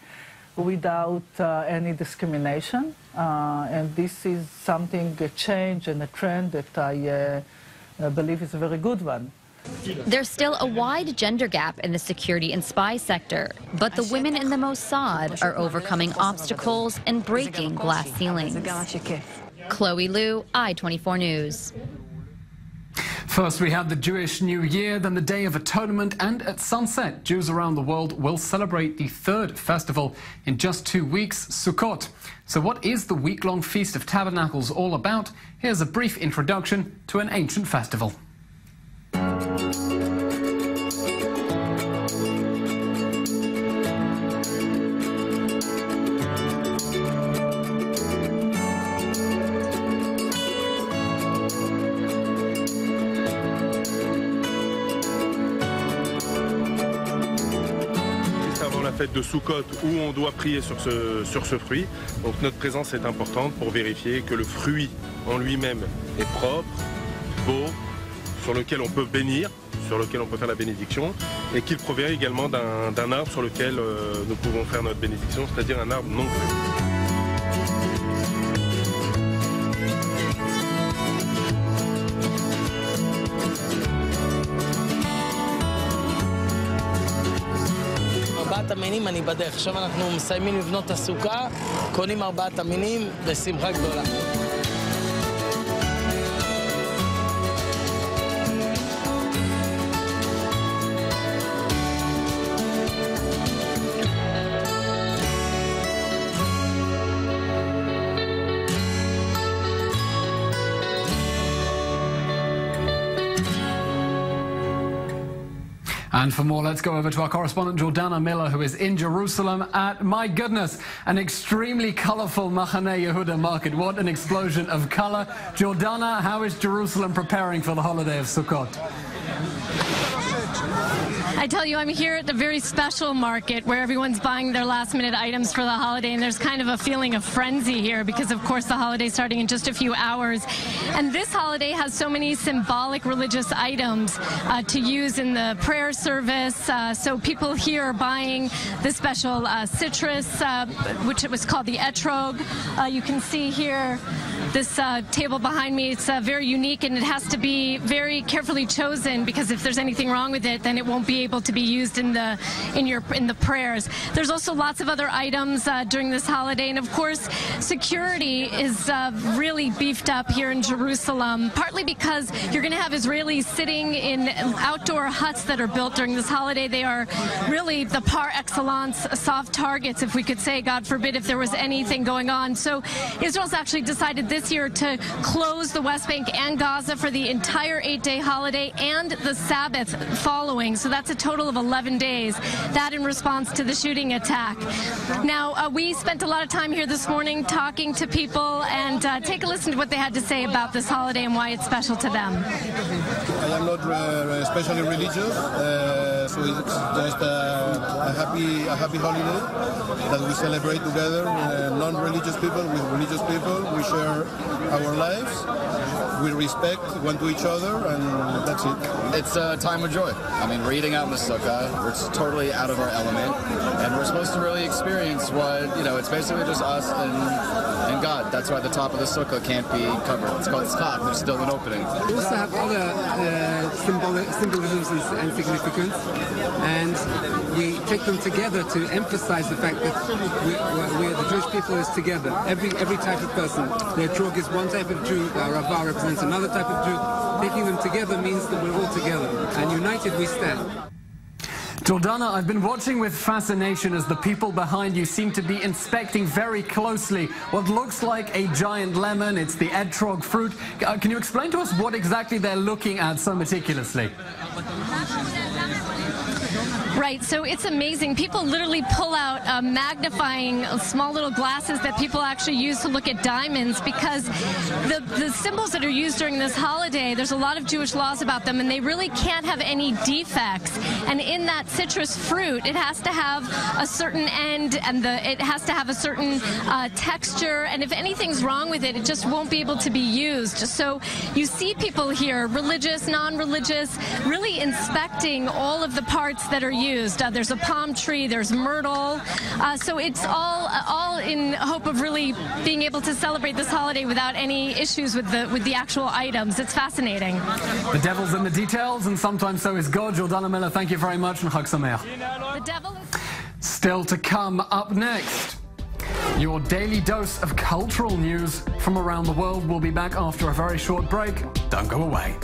without any discrimination. And this is something, a change and a trend that I believe is a very good one. There's still a wide gender gap in the security and spy sector, but the women in the Mossad are overcoming obstacles and breaking glass ceilings. Chloe Liu, I-24 News. First, we have the Jewish New Year, then the Day of Atonement, and at sunset, Jews around the world will celebrate the third festival in just 2 weeks, Sukkot. So what is the week-long Feast of Tabernacles all about? Here's a brief introduction to an ancient festival. Fête de Sukkot où on doit prier sur ce fruit. Donc notre présence est importante pour vérifier que le fruit en lui-même est propre, beau, sur lequel on peut bénir, sur lequel on peut faire la bénédiction, et qu'il provient également d'un arbre sur lequel nous pouvons faire notre bénédiction, c'est-à-dire un arbre non cru. המינים, אני בדרך. עכשיו אנחנו מסיימים לבנות את הסוכה, קונים 4 המינים בשמחה גדולה. And for more, let's go over to our correspondent Jordana Miller, who is in Jerusalem at, my goodness, an extremely colourful Machaneh Yehuda market. What an explosion of colour. Jordana, how is Jerusalem preparing for the holiday of Sukkot? I tell you, I'm here at a very special market where everyone's buying their last-minute items for the holiday, and there's kind of a feeling of frenzy here because, of course, the holiday's starting in just a few hours. And this holiday has so many symbolic religious items to use in the prayer service. So people here are buying this special citrus, which was called the etrog. You can see here this table behind me. It's very unique, and it has to be very carefully chosen because if there's anything wrong with it, then it won't be able to be used in the prayers. There's also lots of other items during this holiday, and of course, security is really beefed up here in Jerusalem. Partly because you're going to have Israelis sitting in outdoor huts that are built during this holiday. They are really the par excellence soft targets, if we could say. God forbid if there was anything going on. So Israel's actually decided this year to close the West Bank and Gaza for the entire 8-day holiday and the Sabbath following. So that's a total of 11 days. That in response to the shooting attack. Now, we spent a lot of time here this morning talking to people, and take a listen to what they had to say about this holiday and why it's special to them. I am not especially religious, so it's just a happy holiday that we celebrate together, non-religious people with religious people. We share our lives, we respect one to each other, and that's it. It's a time of joy. I mean, we're eating out in the sukkah, we're totally out of our element, and we're supposed to really experience what, it's basically just us and God. That's why the top of the sukkah can't be covered. It's called tzchak, there's still an opening. We also have other symbolisms and significance, and we take them together to emphasize the fact that the Jewish people is together. Every type of person. The etrog is one type of Jew, the Arava represents another type of Jew. Taking them together means that we're all together, and united we stand. Jordana, I've been watching with fascination as the people behind you seem to be inspecting very closely what looks like a giant lemon. It's the etrog fruit. Can you explain to us what exactly they're looking at so meticulously? Right, so it's amazing. People literally pull out magnifying small little glasses that people actually use to look at diamonds, because the symbols that are used during this holiday, there's a lot of Jewish laws about them, and they really can't have any defects. And in that citrus fruit, it has to have a certain end, and it has to have a certain texture, and if anything's wrong with it, it just won't be able to be used. So you see people here, religious, non-religious, really inspecting all of the parts that are used. There's a palm tree, there's myrtle, so it's all in hope of really being able to celebrate this holiday without any issues with the actual items. It's fascinating. The devil's in the details, and sometimes so is God. Jordana Miller, thank you very much, and Chag Sameach. The devil is... Still to come up next, your daily dose of cultural news from around the world. We'll be back after a very short break. Don't go away.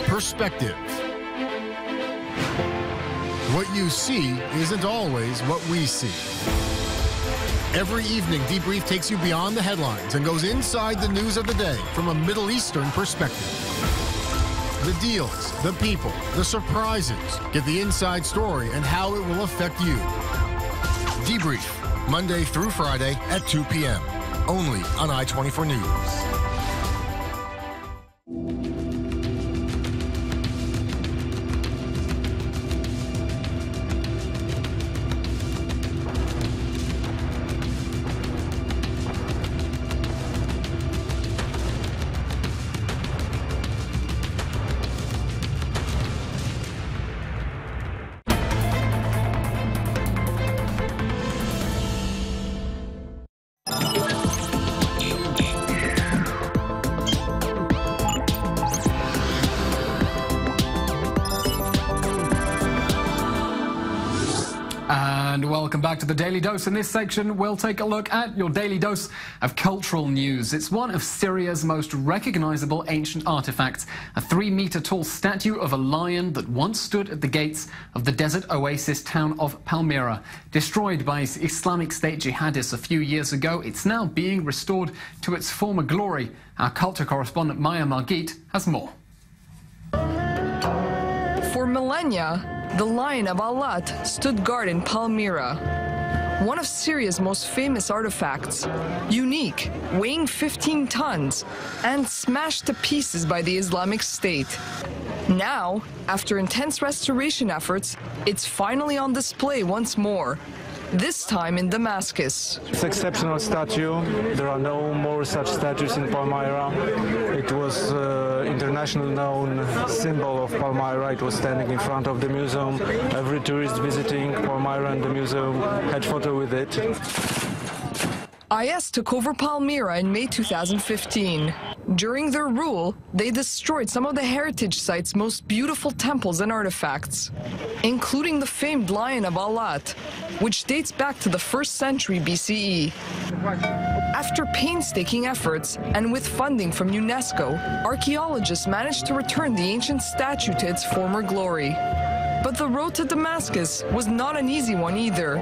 Perspective. What you see isn't always what we see. Every evening, Debrief takes you beyond the headlines and goes inside the news of the day from a Middle Eastern perspective. The deals, the people, the surprises. Get the inside story and how it will affect you. Debrief, Monday through Friday at 2 p.m. Only on I-24 News. And welcome back to the Daily Dose. In this section, we'll take a look at your daily dose of cultural news. It's one of Syria's most recognizable ancient artifacts, a 3-meter-tall statue of a lion that once stood at the gates of the desert oasis town of Palmyra. Destroyed by Islamic State jihadists a few years ago, it's now being restored to its former glory. Our culture correspondent Maya Margit has more. For millennia, the Lion of Alat stood guard in Palmyra, one of Syria's most famous artifacts, unique, weighing 15 tons, and smashed to pieces by the Islamic State. Now, after intense restoration efforts, it's finally on display once more, this time in Damascus. It's an exceptional statue. There are no more such statues in Palmyra. It was international known symbol of Palmyra. It was standing in front of the museum. Every tourist visiting Palmyra and the museum had photo with it. IS took over Palmyra in May 2015. During their rule, they destroyed some of the heritage site's most beautiful temples and artifacts, including the famed Lion of Alat, which dates back to the 1st century BCE. After painstaking efforts and with funding from UNESCO, archaeologists managed to return the ancient statue to its former glory. But the road to Damascus was not an easy one either.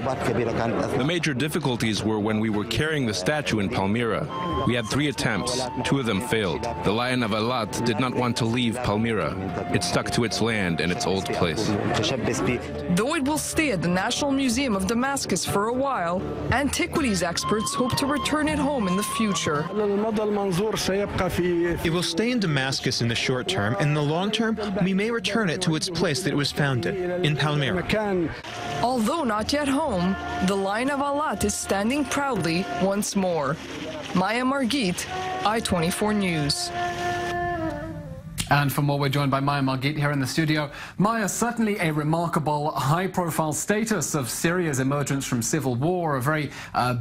The major difficulties were when we were carrying the statue in Palmyra. We had 3 attempts. 2 of them failed. The Lion of Alat did not want to leave Palmyra. It stuck to its land and its old place. Though it will stay at the National Museum of Damascus for a while, antiquities experts hope to return it home in the future. It will stay in Damascus in the short term. In the long term, we may return it to its place that it was founded, in Palmyra. Although not yet home, the Lion of Alat is standing proudly once more. Maya Margit, I-24 News. And for more, we're joined by Maya Margit here in the studio. Maya, certainly a remarkable high-profile status of Syria's emergence from civil war, a very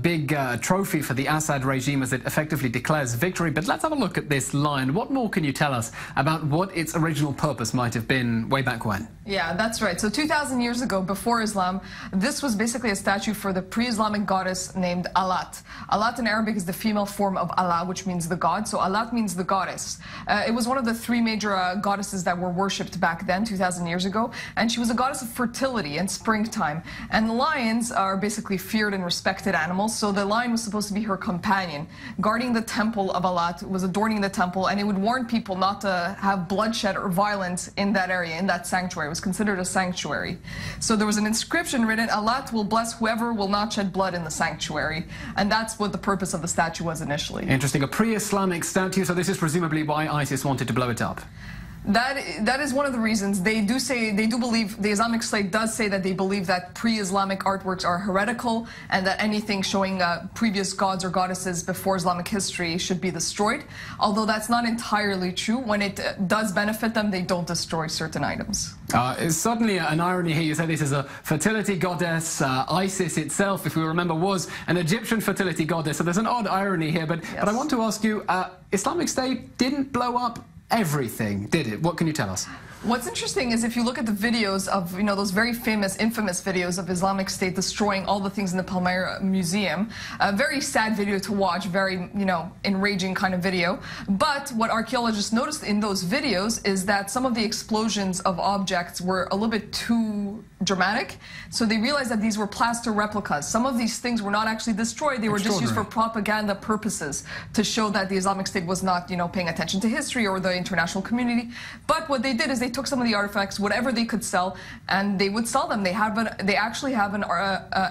big trophy for the Assad regime as it effectively declares victory. But let's have a look at this lion. What more can you tell us about what its original purpose might have been way back when? Yeah, that's right. So 2,000 years ago, before Islam, this was basically a statue for the pre-Islamic goddess named Alat. Alat in Arabic is the female form of Allah, which means the god. So Alat means the goddess. It was one of the three major goddesses that were worshipped back then, 2,000 years ago. And she was a goddess of fertility and springtime. And lions are basically feared and respected animals. So the lion was supposed to be her companion, guarding the temple of Alat, was adorning the temple, and it would warn people not to have bloodshed or violence in that area, in that sanctuary. It was considered a sanctuary. So there was an inscription written, Alat will bless whoever will not shed blood in the sanctuary. And that's what the purpose of the statue was initially. Interesting. A pre-Islamic statue, so this is presumably why ISIS wanted to blow it up. That is one of the reasons. They do believe, the Islamic State does say that they believe that pre-Islamic artworks are heretical and that anything showing previous gods or goddesses before Islamic history should be destroyed. Although that's not entirely true. When it does benefit them, they don't destroy certain items. It's certainly an irony here. You say this is a fertility goddess. ISIS itself, if we remember, was an Egyptian fertility goddess. So there's an odd irony here. But I want to ask you, Islamic State didn't blow up everything, did it? What can you tell us? What's interesting is if you look at the videos of, those very famous, infamous videos of Islamic State destroying all the things in the Palmyra Museum, a very sad video to watch, very, enraging kind of video. But what archaeologists noticed in those videos is that some of the explosions of objects were a little bit too dramatic. So they realized that these were plaster replicas. Some of these things were not actually destroyed. They were just used for propaganda purposes to show that the Islamic State was not, paying attention to history or the international community. But what they did is they took some of the artifacts, whatever they could sell, and they would sell them. They actually have an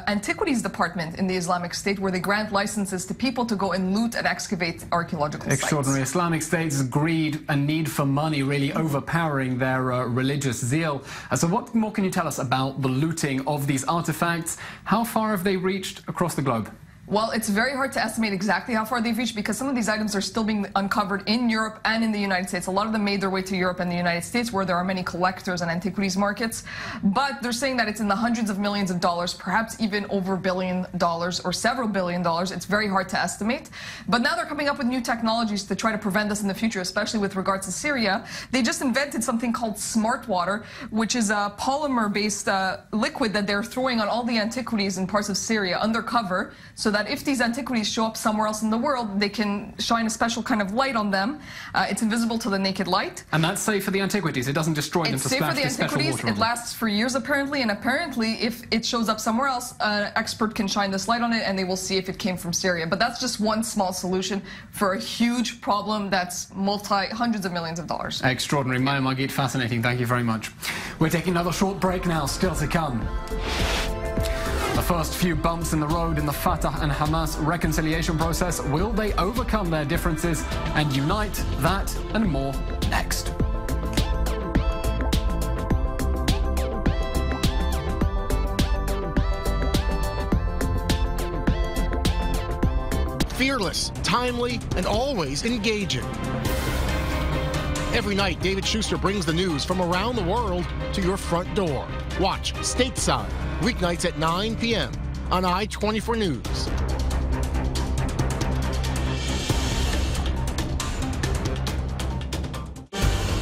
antiquities department in the Islamic State where they grant licenses to people to go and loot and excavate archaeological sites. Extraordinary. Islamic State's greed and need for money really overpowering their religious zeal. So what more can you tell us about the looting of these artifacts? How far have they reached across the globe? Well, it's very hard to estimate exactly how far they've reached because some of these items are still being uncovered in Europe and in the United States. A lot of them made their way to Europe and the United States where there are many collectors and antiquities markets. But they're saying that it's in the hundreds of millions of dollars, perhaps even over $1 billion or several $1 billion. It's very hard to estimate. But now they're coming up with new technologies to try to prevent this in the future, especially with regards to Syria. They just invented something called smart water, which is a polymer-based liquid that they're throwing on all the antiquities in parts of Syria undercover so that if these antiquities show up somewhere else in the world, they can shine a special kind of light on them. It's invisible to the naked light. And that's safe for the antiquities? It doesn't destroy them to splash the special water on them? It lasts for years, apparently, and apparently, if it shows up somewhere else, an expert can shine this light on it, and they will see if it came from Syria. But that's just one small solution for a huge problem that's hundreds of millions of dollars. Extraordinary. Maya Margit, fascinating. Thank you very much. We're taking another short break now, still to come. The first few bumps in the road in the Fatah and Hamas reconciliation process. Will they overcome their differences and unite? That and more next. Fearless, timely, and always engaging. Every night, David Schuster brings the news from around the world to your front door. Watch Stateside, weeknights at 9 p.m. on I-24 News.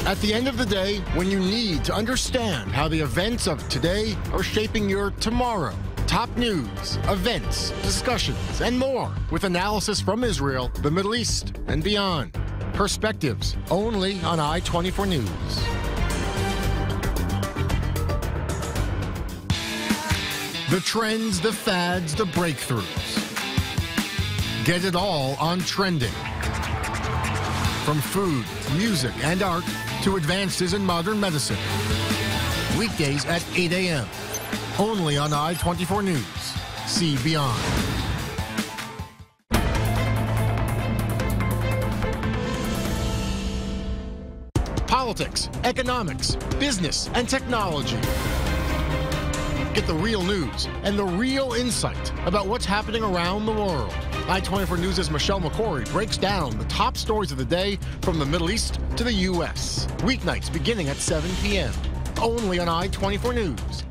At the end of the day, when you need to understand how the events of today are shaping your tomorrow, top news, events, discussions, and more with analysis from Israel, the Middle East, and beyond. Perspectives only on I-24 News. The trends, the fads, the breakthroughs. Get it all on Trending. From food, music, and art to advances in modern medicine. Weekdays at 8 a.m. Only on I-24 News. See Beyond. Politics, economics, business, and technology. Get the real news and the real insight about what's happening around the world. I-24 News' Michelle McCory breaks down the top stories of the day from the Middle East to the U.S. Weeknights beginning at 7 p.m. Only on I-24 News.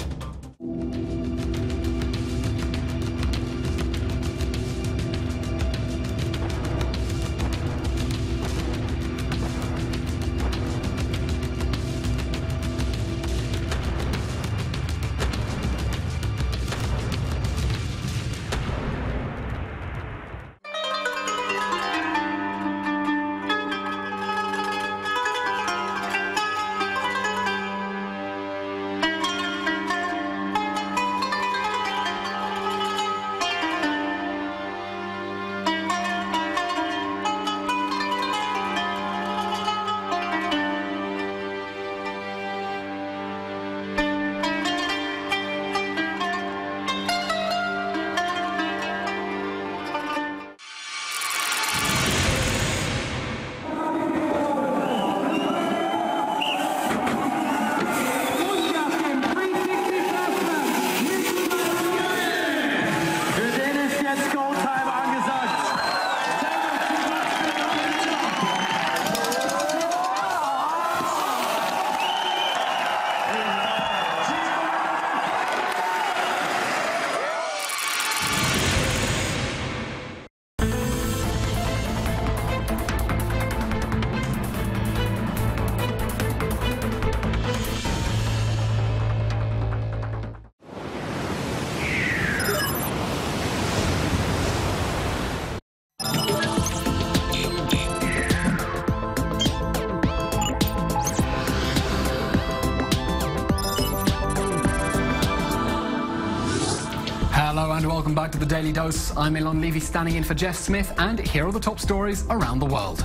Hello and welcome back to the Daily Dose. I'm Eylon Levy standing in for Jeff Smith, and here are the top stories around the world.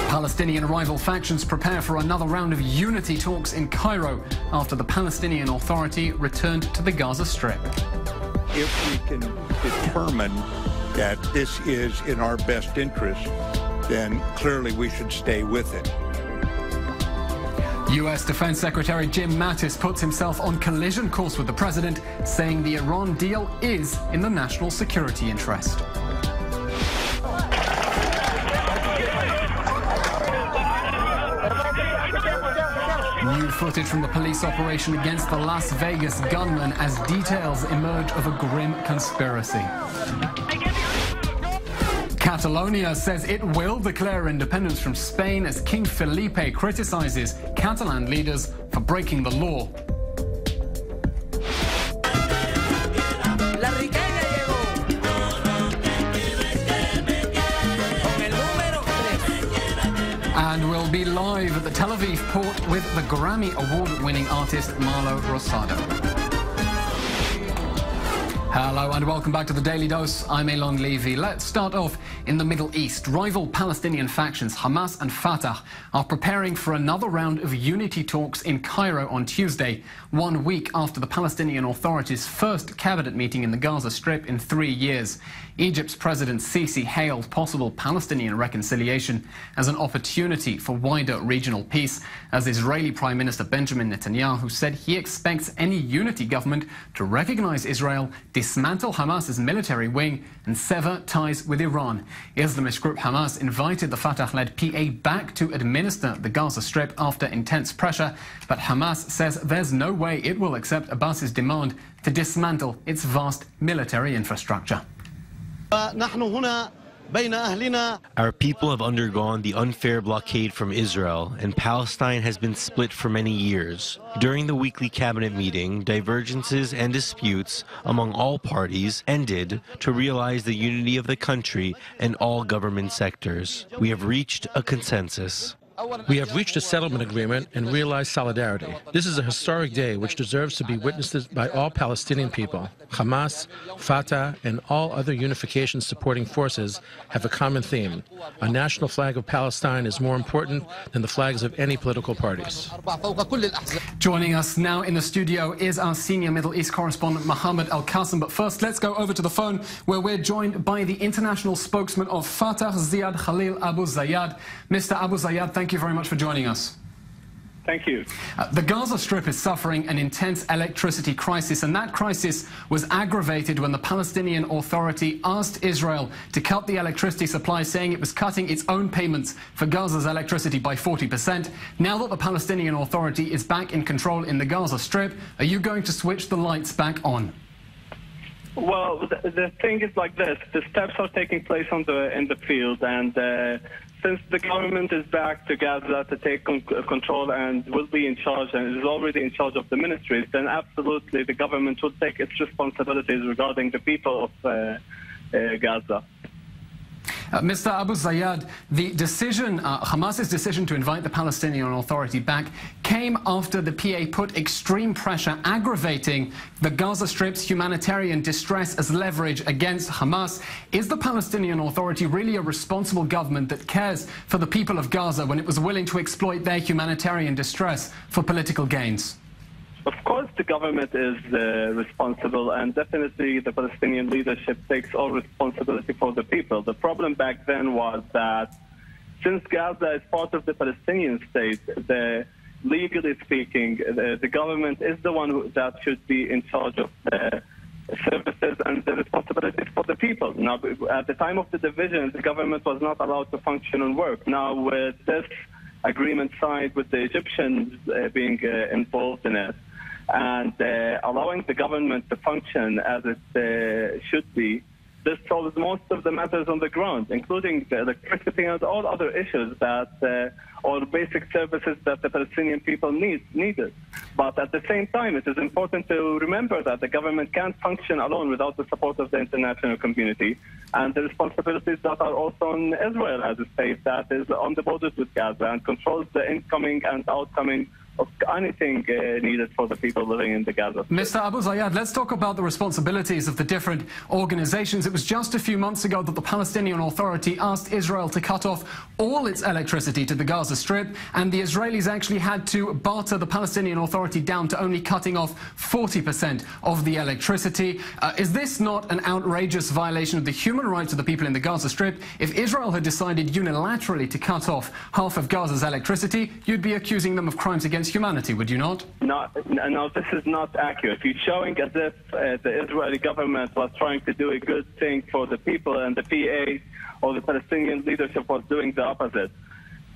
Palestinian rival factions prepare for another round of unity talks in Cairo after the Palestinian Authority returned to the Gaza Strip. If we can determine that this is in our best interest, then clearly we should stay with it. U.S. Defense Secretary Jim Mattis puts himself on collision course with the president, saying the Iran deal is in the national security interest. New footage from the police operation against the Las Vegas gunman as details emerge of a grim conspiracy. Catalonia says it will declare independence from Spain as King Felipe criticizes Catalan leaders for breaking the law. And we'll be live at the Tel Aviv port with the Grammy Award-winning artist Marlo Rosado. Hello and welcome back to the Daily Dose. I'm Eylon Levy. Let's start off in the Middle East. Rival Palestinian factions Hamas and Fatah are preparing for another round of unity talks in Cairo on Tuesday, 1 week after the Palestinian Authority's first cabinet meeting in the Gaza Strip in 3 years. Egypt's President Sisi hailed possible Palestinian reconciliation as an opportunity for wider regional peace, as Israeli Prime Minister Benjamin Netanyahu said he expects any unity government to recognize Israel, dismantle Hamas's military wing and sever ties with Iran. Islamist group Hamas invited the Fatah-led PA back to administer the Gaza Strip after intense pressure, but Hamas says there's no way it will accept Abbas's demand to dismantle its vast military infrastructure. Our people have undergone the unfair blockade from Israel, and Palestine has been split for many years. During the weekly cabinet meeting, divergences and disputes among all parties ended to realize the unity of the country and all government sectors. We have reached a consensus. We have reached a settlement agreement and realized solidarity. This is a historic day which deserves to be witnessed by all Palestinian people. Hamas, Fatah, and all other unification supporting forces have a common theme. A national flag of Palestine is more important than the flags of any political parties. Joining us now in the studio is our senior Middle East correspondent Mohammed Al-Qasim. But first, let's go over to the phone where we're joined by the international spokesman of Fatah, Ziad Khalil Abu Zayad. Mr. Abu Zayad, thank you very much for joining us. Thank you. The Gaza Strip is suffering an intense electricity crisis, and that crisis was aggravated when the Palestinian Authority asked Israel to cut the electricity supply, saying it was cutting its own payments for Gaza's electricity by 40%. Now that the Palestinian Authority is back in control in the Gaza Strip, are you going to switch the lights back on? Well, the thing is like this. The steps are taking place in the field, and since the government is back to Gaza to take control and will be in charge and is already in charge of the ministries, then absolutely the government will take its responsibilities regarding the people of Gaza. Mr. Abu Zayad, the decision, Hamas's decision to invite the Palestinian Authority back came after the PA put extreme pressure, aggravating the Gaza Strip's humanitarian distress as leverage against Hamas. Is the Palestinian Authority really a responsible government that cares for the people of Gaza when it was willing to exploit their humanitarian distress for political gains? Of course, the government is responsible, and definitely the Palestinian leadership takes all responsibility for the people. The problem back then was that since Gaza is part of the Palestinian state, legally speaking, the government is the one that should be in charge of the services and the responsibilities for the people. Now, at the time of the division, the government was not allowed to function and work. Now, with this agreement signed with the Egyptians being involved in it, and allowing the government to function as it should be, this solves most of the matters on the ground, including the electricity and all other issues that, or basic services that the Palestinian people needed. But at the same time, it is important to remember that the government can't function alone without the support of the international community, and the responsibilities that are also on Israel as a state that is on the borders with Gaza and controls the incoming and outcoming of anything needed for the people living in the Gaza Strip. Mr. Abu Zayad, let's talk about the responsibilities of the different organizations. It was just a few months ago that the Palestinian Authority asked Israel to cut off all its electricity to the Gaza Strip, and the Israelis actually had to barter the Palestinian Authority down to only cutting off 40% of the electricity. Is this not an outrageous violation of the human rights of the people in the Gaza Strip? If Israel had decided unilaterally to cut off half of Gaza's electricity, you'd be accusing them of crimes against humanity, would you not? No, this is not accurate. You're showing as if the Israeli government was trying to do a good thing for the people, and the PA or the Palestinian leadership was doing the opposite.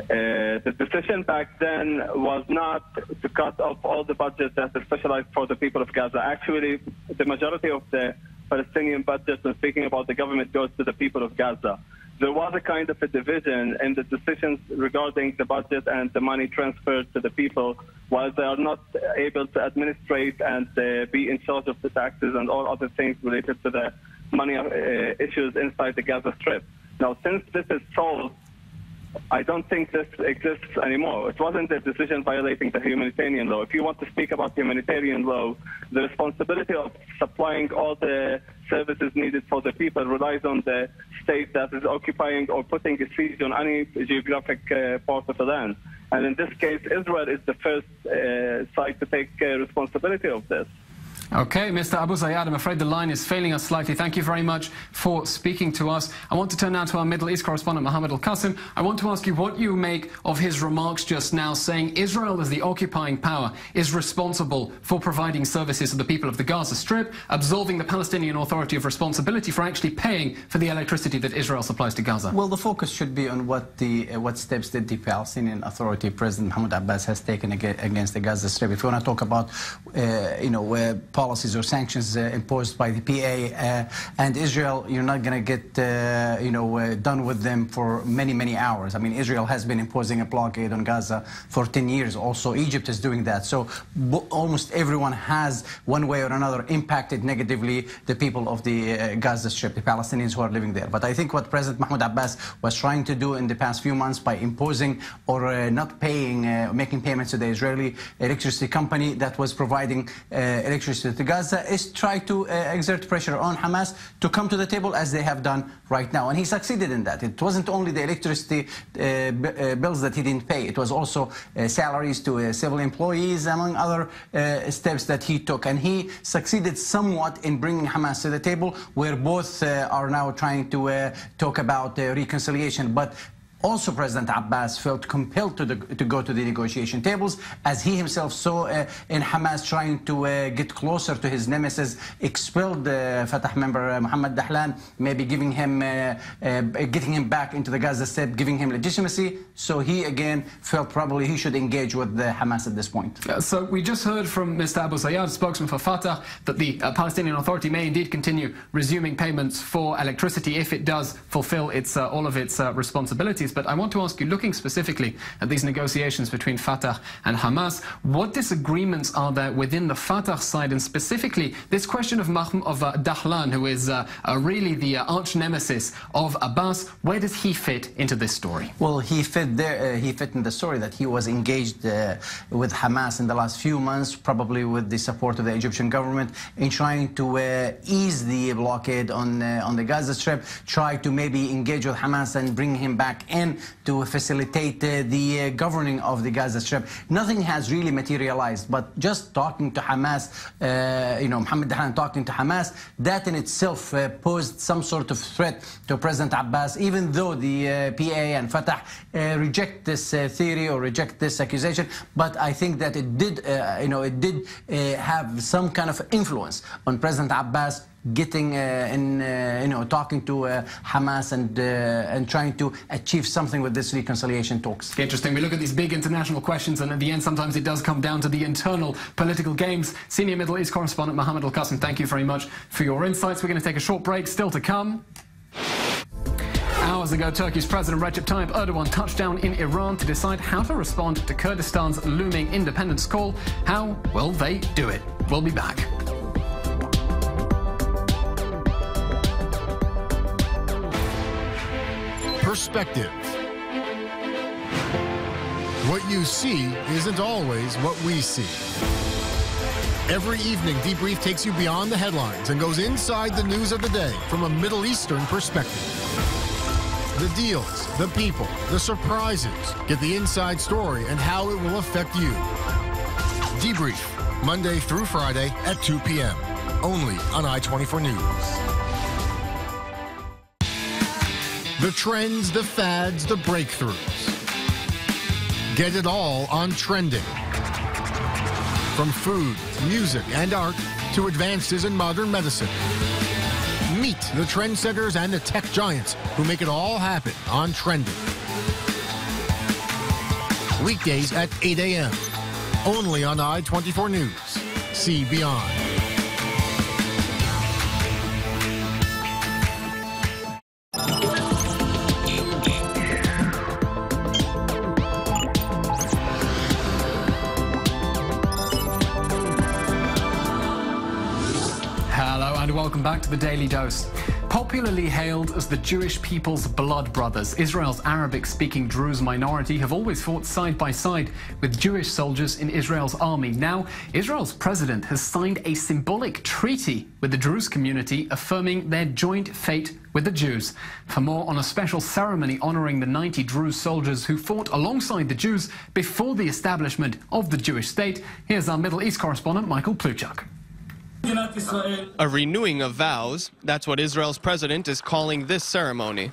The decision back then was not to cut off all the budget that is specialized for the people of Gaza. Actually, the majority of the Palestinian budget, when speaking about the government, goes to the people of Gaza. There was a kind of a division in the decisions regarding the budget and the money transferred to the people, while they are not able to administrate and be in charge of the taxes and all other things related to the money issues inside the Gaza Strip. Now, since this is solved, I don't think this exists anymore. It wasn't a decision violating the humanitarian law. If you want to speak about humanitarian law, the responsibility of supplying all the services needed for the people relies on the state that is occupying or putting a siege on any geographic part of the land. And in this case, Israel is the first side to take responsibility of this. Okay, Mr. Abu Zayad, I'm afraid the line is failing us slightly. Thank you very much for speaking to us. I want to turn now to our Middle East correspondent, Mohammed Al-Qasim. I want to ask you what you make of his remarks just now, saying Israel, as the occupying power, is responsible for providing services to the people of the Gaza Strip, absolving the Palestinian Authority of responsibility for actually paying for the electricity that Israel supplies to Gaza. Well, the focus should be on what steps did the Palestinian Authority, President Mahmoud Abbas, has taken against the Gaza Strip. If you want to talk about, policies or sanctions imposed by the PA and Israel, you're not going to get, done with them for many, many hours. I mean, Israel has been imposing a blockade on Gaza for 10 years. Also, Egypt is doing that. So almost everyone has, one way or another, impacted negatively the people of the Gaza Strip, the Palestinians who are living there. But I think what President Mahmoud Abbas was trying to do in the past few months by imposing or not paying, making payments to the Israeli electricity company that was providing electricity to Gaza is try to exert pressure on Hamas to come to the table as they have done right now. And he succeeded in that. It wasn't only the electricity bills that he didn't pay. It was also salaries to civil employees, among other steps that he took. And he succeeded somewhat in bringing Hamas to the table, where both are now trying to talk about reconciliation. But Also, President Abbas felt compelled to go to the negotiation tables, as he himself saw in Hamas trying to get closer to his nemesis, expelled Fatah member Mohammed Dahlan, maybe giving him, getting him back into the Gaza Strip, giving him legitimacy. So he again felt probably he should engage with Hamas at this point. So we just heard from Mr. Abu Sayyad, spokesman for Fatah, that the Palestinian Authority may indeed continue resuming payments for electricity if it does fulfill its all of its responsibilities. But I want to ask you, looking specifically at these negotiations between Fatah and Hamas, what disagreements are there within the Fatah side, and specifically this question of Dahlan, who is really the arch nemesis of Abbas? Where does he fit into this story? Well, he fit there. He fit in the story that he was engaged with Hamas in the last few months, probably with the support of the Egyptian government, in trying to ease the blockade on the Gaza Strip, try to maybe engage with Hamas and bring him back in to facilitate the governing of the Gaza Strip. Nothing has really materialized, but just talking to Hamas, Mohammed Dahlan talking to Hamas, that in itself posed some sort of threat to President Abbas, even though the PA and Fatah reject this theory or reject this accusation. But I think that it did, have some kind of influence on President Abbas getting talking to Hamas and trying to achieve something with this reconciliation talks. Interesting. We look at these big international questions, and at the end, sometimes it does come down to the internal political games. Senior Middle East correspondent Mohammed Al-Qasim, thank you very much for your insights. We're going to take a short break. Still to come. Hours ago, Turkey's President Recep Tayyip Erdogan touched down in Iran to decide how to respond to Kurdistan's looming independence call. How will they do it? We'll be back. Perspective. What you see isn't always what we see. Every evening, Debrief takes you beyond the headlines and goes inside the news of the day from a Middle Eastern perspective. The deals, the people, the surprises. Get the inside story and how it will affect you. Debrief, Monday through Friday at 2 p.m. Only on I-24 News. The trends, the fads, the breakthroughs. Get it all on Trending. From food, music, and art to advances in modern medicine. Meet the trendsetters and the tech giants who make it all happen on Trending. Weekdays at 8 a.m. Only on I-24 News. See Beyond. Welcome back to the Daily Dose. Popularly hailed as the Jewish people's blood brothers, Israel's Arabic-speaking Druze minority have always fought side by side with Jewish soldiers in Israel's army. Now, Israel's president has signed a symbolic treaty with the Druze community, affirming their joint fate with the Jews. For more on a special ceremony honoring the 90 Druze soldiers who fought alongside the Jews before the establishment of the Jewish state, here's our Middle East correspondent Michael Pluchak. A renewing of vows, that's what Israel's president is calling this ceremony.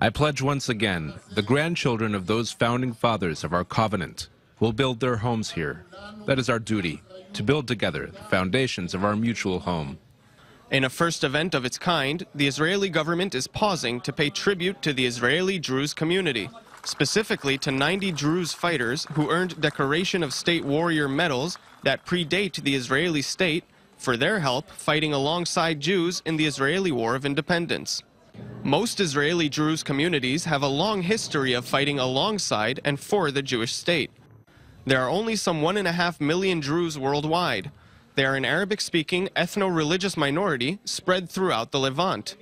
I pledge once again, the grandchildren of those founding fathers of our covenant will build their homes here. That is our duty, to build together the foundations of our mutual home. In a first event of its kind, the Israeli government is pausing to pay tribute to the Israeli Druze community, specifically to 90 Druze fighters who earned Decoration of State Warrior medals that predate the Israeli state for their help fighting alongside Jews in the Israeli War of Independence. Most Israeli Druze communities have a long history of fighting alongside and for the Jewish state. There are only some 1.5 million Druze worldwide. They are an Arabic-speaking ethno-religious minority spread throughout the Levant.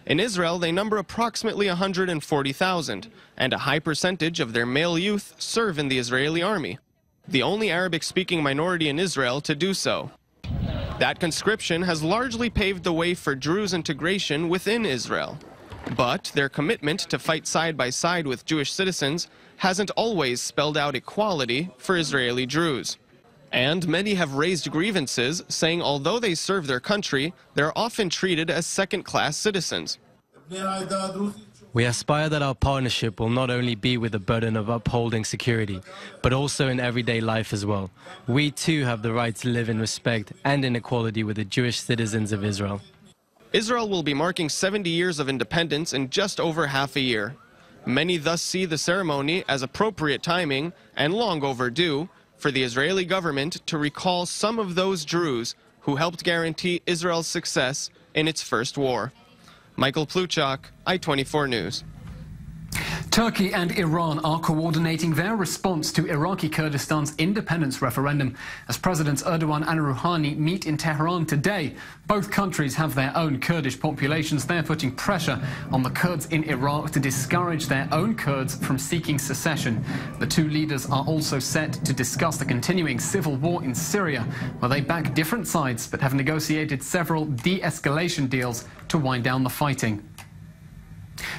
In Israel, they number approximately 140,000, and a high percentage of their male youth serve in the Israeli army, the only Arabic-speaking minority in Israel to do so. That conscription has largely paved the way for Druze integration within Israel. But their commitment to fight side by side with Jewish citizens hasn't always spelled out equality for Israeli Druze. And many have raised grievances, saying although they serve their country, they're often treated as second-class citizens. We aspire that our partnership will not only be with the burden of upholding security, but also in everyday life as well. We too have the right to live in respect and in equality with the Jewish citizens of Israel. Israel will be marking 70 years of independence in just over half a year. Many thus see the ceremony as appropriate timing and long overdue for the Israeli government to recall some of those Druze who helped guarantee Israel's success in its first war. Michael Pluchak, I-24 News. Turkey and Iran are coordinating their response to Iraqi Kurdistan's independence referendum. As Presidents Erdogan and Rouhani meet in Tehran today, both countries have their own Kurdish populations. They're putting pressure on the Kurds in Iraq to discourage their own Kurds from seeking secession. The two leaders are also set to discuss the continuing civil war in Syria, where they back different sides but have negotiated several de-escalation deals to wind down the fighting.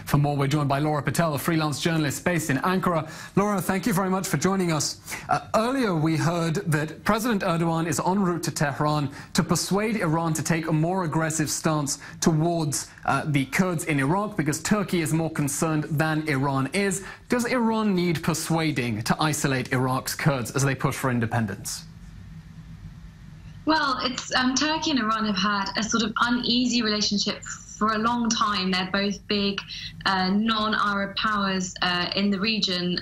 For more, we're joined by Laura Patel, a freelance journalist based in Ankara. Laura, thank you very much for joining us. Earlier, we heard that President Erdogan is en route to Tehran to persuade Iran to take a more aggressive stance towards the Kurds in Iraq because Turkey is more concerned than Iran is. Does Iran need persuading to isolate Iraq's Kurds as they push for independence? Well, it's Turkey and Iran have had a sort of uneasy relationship for a long time. They're both big non-Arab powers in the region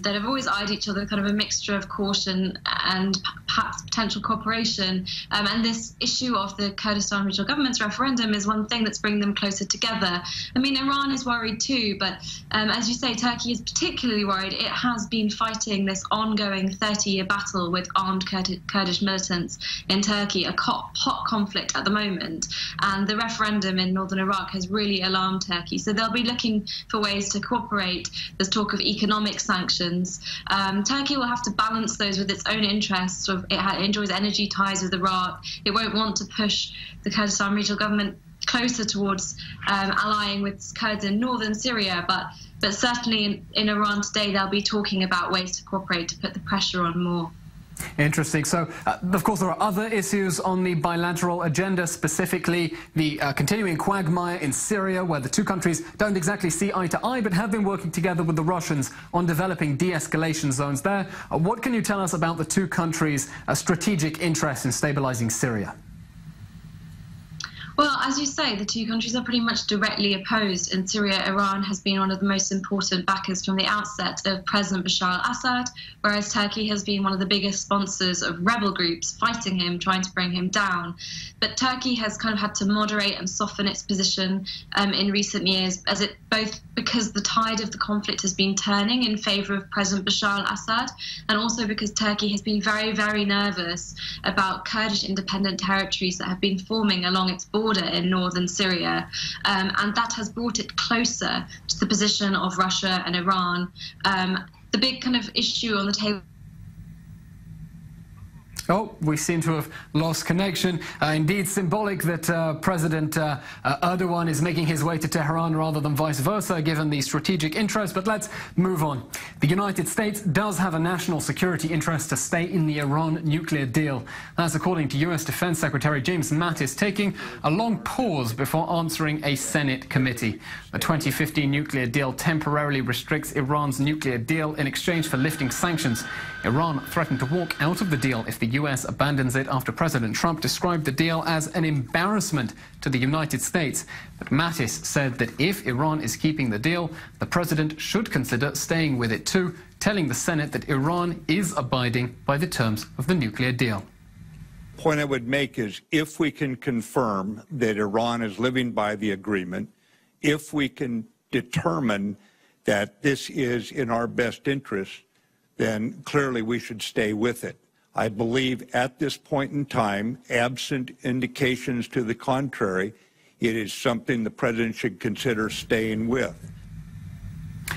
that have always eyed each other with kind of a mixture of caution and perhaps potential cooperation. And this issue of the Kurdistan Regional Government's referendum is one thing that's bringing them closer together. I mean, Iran is worried too, but as you say, Turkey is particularly worried. It has been fighting this ongoing 30-year battle with armed Kurdish militants in Turkey, a hot conflict at the moment. And the referendum in northern Iraq has really alarmed Turkey. So they'll be looking for ways to cooperate. There's talk of economic sanctions. Turkey will have to balance those with its own interests. It enjoys energy ties with Iraq. It won't want to push the Kurdistan Regional Government closer towards allying with Kurds in northern Syria, but certainly in Iran today they'll be talking about ways to cooperate to put the pressure on more. Interesting. So, of course, there are other issues on the bilateral agenda, specifically the continuing quagmire in Syria, where the two countries don't exactly see eye to eye, but have been working together with the Russians on developing de-escalation zones there. What can you tell us about the two countries' strategic interest in stabilizing Syria? Well, as you say, the two countries are pretty much directly opposed. In Syria, Iran has been one of the most important backers from the outset of President Bashar al-Assad, whereas Turkey has been one of the biggest sponsors of rebel groups fighting him, trying to bring him down. But Turkey has kind of had to moderate and soften its position in recent years, both because the tide of the conflict has been turning in favor of President Bashar al-Assad, and also because Turkey has been very, very nervous about Kurdish independent territories that have been forming along its border in northern Syria, and that has brought it closer to the position of Russia and Iran. The big kind of issue on the table. Oh, we seem to have lost connection. Indeed symbolic that President Erdogan is making his way to Tehran rather than vice versa, given the strategic interest. But let's move on. The United States does have a national security interest to stay in the Iran nuclear deal. That's according to U.S. Defense Secretary James Mattis, taking a long pause before answering a Senate committee. The 2015 nuclear deal temporarily restricts Iran's nuclear deal in exchange for lifting sanctions. Iran threatened to walk out of the deal if the U.S. abandons it after President Trump described the deal as an embarrassment to the United States. But Mattis said that if Iran is keeping the deal, the president should consider staying with it too, telling the Senate that Iran is abiding by the terms of the nuclear deal. The point I would make is if we can confirm that Iran is living by the agreement, if we can determine that this is in our best interest, then clearly we should stay with it. I believe at this point in time, absent indications to the contrary, it is something the president should consider staying with.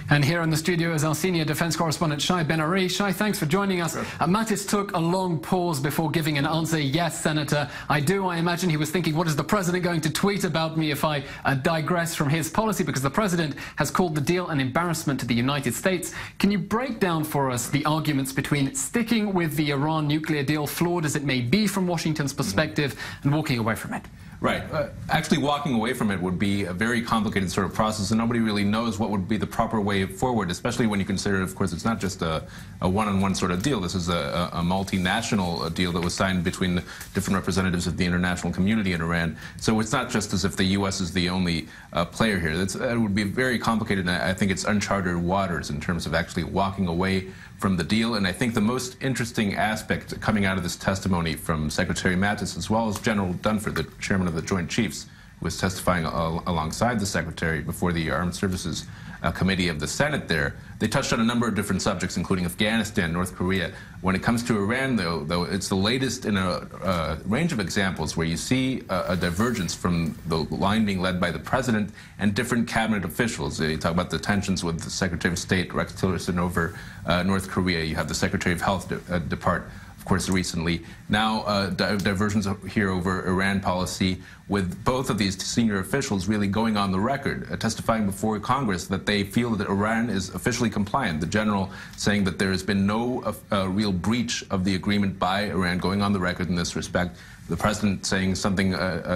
And here in the studio is our senior defense correspondent, Shai Ben-Ari. Shai, thanks for joining us. Mattis took a long pause before giving an answer. Yes, Senator, I do. I imagine he was thinking, what is the president going to tweet about me if I digress from his policy? Because the president has called the deal an embarrassment to the United States. Can you break down for us the arguments between sticking with the Iran nuclear deal, flawed as it may be from Washington's perspective, and walking away from it? Right. Actually, walking away from it would be a very complicated sort of process, and nobody really knows what would be the proper way forward, especially when you consider, of course, it's not just a one-on-one sort of deal. This is a multinational deal that was signed between different representatives of the international community in Iran. So it's not just as if the U.S. is the only player here. It would be very complicated, and I think it's uncharted waters in terms of actually walking away from the deal. And I think the most interesting aspect coming out of this testimony from Secretary Mattis, as well as General Dunford, the chairman of the Joint Chiefs, who was testifying alongside the Secretary before the Armed Services Committee of the Senate there, they touched on a number of different subjects, including Afghanistan, North Korea. When it comes to Iran, though, it's the latest in a range of examples where you see a divergence from the line being led by the president and different cabinet officials. You talk about the tensions with the Secretary of State, Rex Tillerson, over North Korea. You have the Secretary of Health depart, of course, recently. Now, diversions here over Iran policy, with both of these senior officials really going on the record, testifying before Congress that they feel that Iran is officially compliant. The general saying that there has been no real breach of the agreement by Iran, going on the record in this respect. The president saying something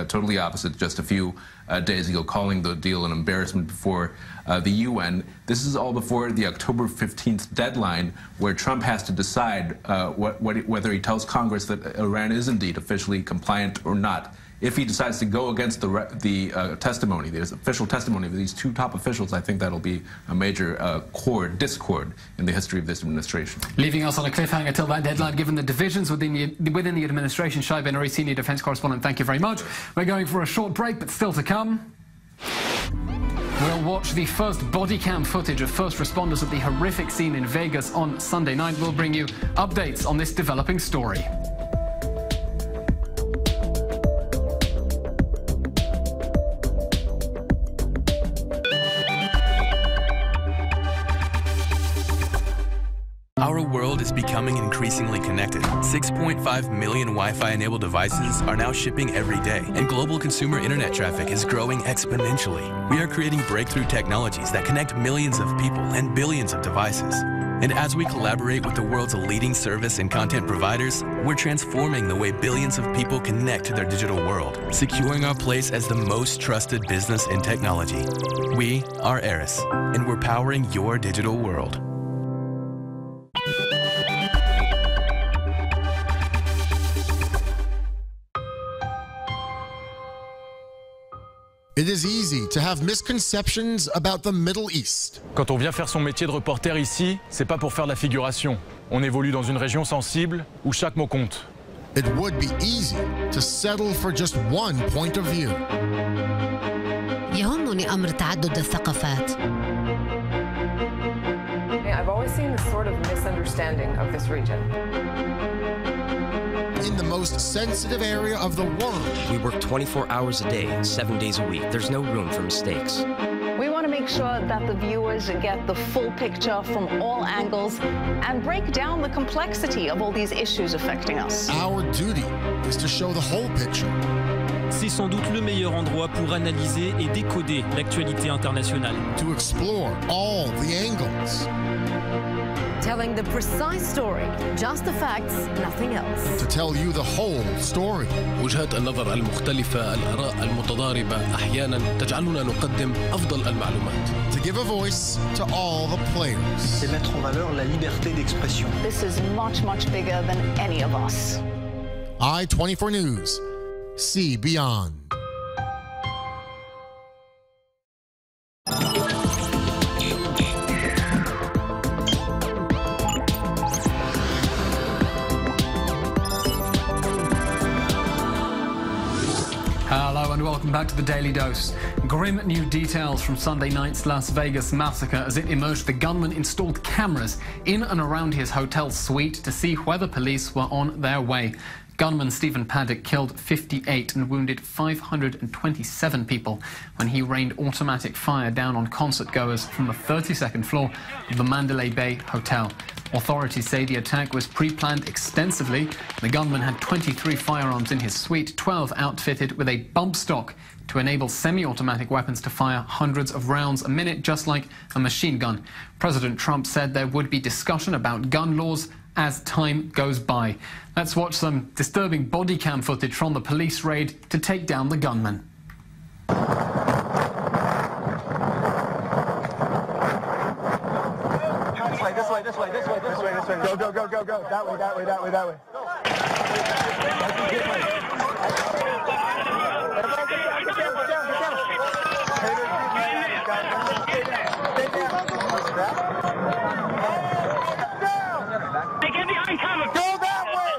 totally opposite just a few days ago, calling the deal an embarrassment before the UN. This is all before the October 15th deadline, where Trump has to decide whether he tells Congress that Iran is indeed officially compliant or not. If he decides to go against the testimony, the official testimony of these two top officials, I think that'll be a major discord in the history of this administration. Leaving us on a cliffhanger till that deadline, given the divisions within the administration. Shai Ben-Ari, senior defense correspondent, thank you very much. We're going for a short break, but still to come. We'll watch the first body cam footage of first responders at the horrific scene in Vegas on Sunday night. We'll bring you updates on this developing story. Our world is becoming increasingly connected. 6.5 million Wi-Fi enabled devices are now shipping every day, and global consumer internet traffic is growing exponentially. We are creating breakthrough technologies that connect millions of people and billions of devices. And as we collaborate with the world's leading service and content providers, we're transforming the way billions of people connect to their digital world, securing our place as the most trusted business in technology. We are Eris, and we're powering your digital world. It is easy to have misconceptions about the Middle East. Quand on vient faire son métier de reporter ici, c'est pas pour faire de la figuration. On évolue dans une région sensible où chaque mot compte. It would be easy to settle for just one point of view. يهمني أمر تعدد الثقافات. I've always seen this sort of misunderstanding of this region. In the most sensitive area of the world. We work 24 hours a day, 7 days a week. There's no room for mistakes. We want to make sure that the viewers get the full picture from all angles and break down the complexity of all these issues affecting us. Our duty is to show the whole picture. C'est sans doute le meilleur endroit pour analyser et décoder l'actualité internationale. To explore all the angles. Telling the precise story, just the facts, nothing else. To tell you the whole story. وجهات النظر المختلفة، الآراء المتضاربة أحيانا تجعلنا نقدم أفضل المعلومات. To give a voice to all the players. C'est mettre en valeur la liberté d'expression. This is much, much bigger than any of us. I-24 News. See beyond. Hello and welcome back to the Daily Dose. Grim new details from Sunday night's Las Vegas massacre as it emerged the gunman installed cameras in and around his hotel suite to see whether police were on their way. Gunman Stephen Paddock killed 58 and wounded 527 people when he rained automatic fire down on concert-goers from the 32nd floor of the Mandalay Bay Hotel. Authorities say the attack was pre-planned extensively. The gunman had 23 firearms in his suite, 12 outfitted with a bump stock to enable semi-automatic weapons to fire hundreds of rounds a minute, just like a machine gun. President Trump said there would be discussion about gun laws as time goes by. Let's watch some disturbing body cam footage from the police raid to take down the gunman. This way. Go. That way. Get behind cover. Go that way.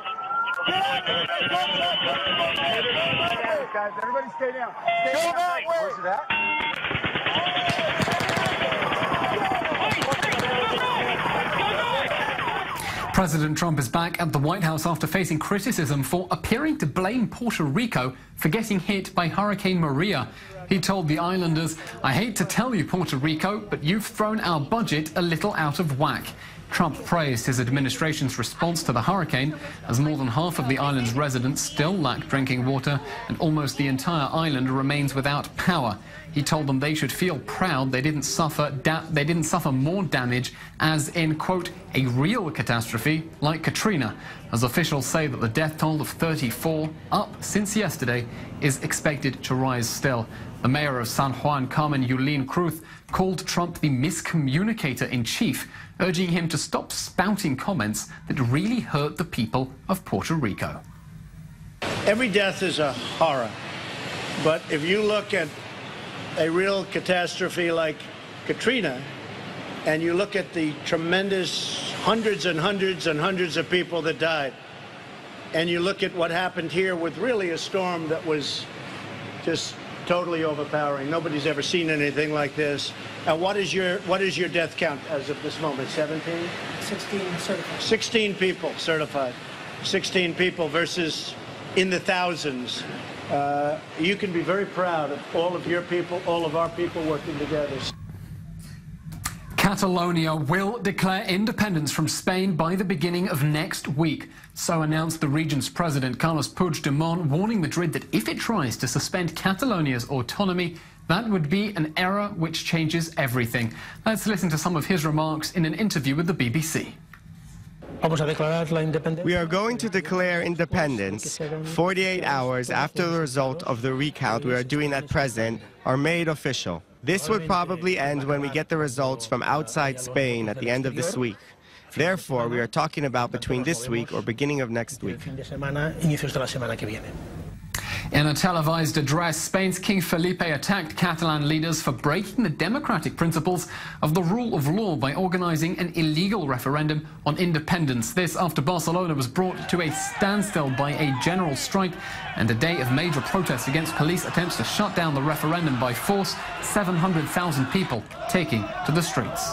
Guys, everybody stay down. Go that way. Where's it at? President Trump is back at the White House after facing criticism for appearing to blame Puerto Rico for getting hit by Hurricane Maria. He told the islanders, "I hate to tell you, Puerto Rico, but you've thrown our budget a little out of whack." Trump praised his administration's response to the hurricane, as more than half of the island's residents still lack drinking water and almost the entire island remains without power. He told them they should feel proud they didn't suffer more damage, as in, quote, a real catastrophe like Katrina, as officials say that the death toll of 34, up since yesterday, is expected to rise still. The mayor of San Juan, Carmen Yulín Cruz, called Trump the miscommunicator-in-chief, urging him to stop spouting comments that really hurt the people of Puerto Rico. Every death is a horror, but if you look at a real catastrophe like Katrina, and you look at the tremendous hundreds of people that died, and you look at what happened here with really a storm that was just totally overpowering. Nobody's ever seen anything like this. And what is your death count as of this moment? 17? 16 certified. 16 people certified. 16 people versus in the thousands. You can be very proud of all of your people, all of our people working together. Catalonia will declare independence from Spain by the beginning of next week. So announced the region's president, Carles Puigdemont, warning Madrid that if it tries to suspend Catalonia's autonomy, that would be an error which changes everything. Let's listen to some of his remarks in an interview with the BBC. We are going to declare independence 48 hours after the result of the recount we are doing at present are made official. This would probably end when we get the results from outside Spain at the end of this week. Therefore, we are talking about between this week or beginning of next week. In a televised address, Spain's King Felipe attacked Catalan leaders for breaking the democratic principles of the rule of law by organizing an illegal referendum on independence. This after Barcelona was brought to a standstill by a general strike and a day of major protests against police attempts to shut down the referendum by force, 700,000 people taking to the streets.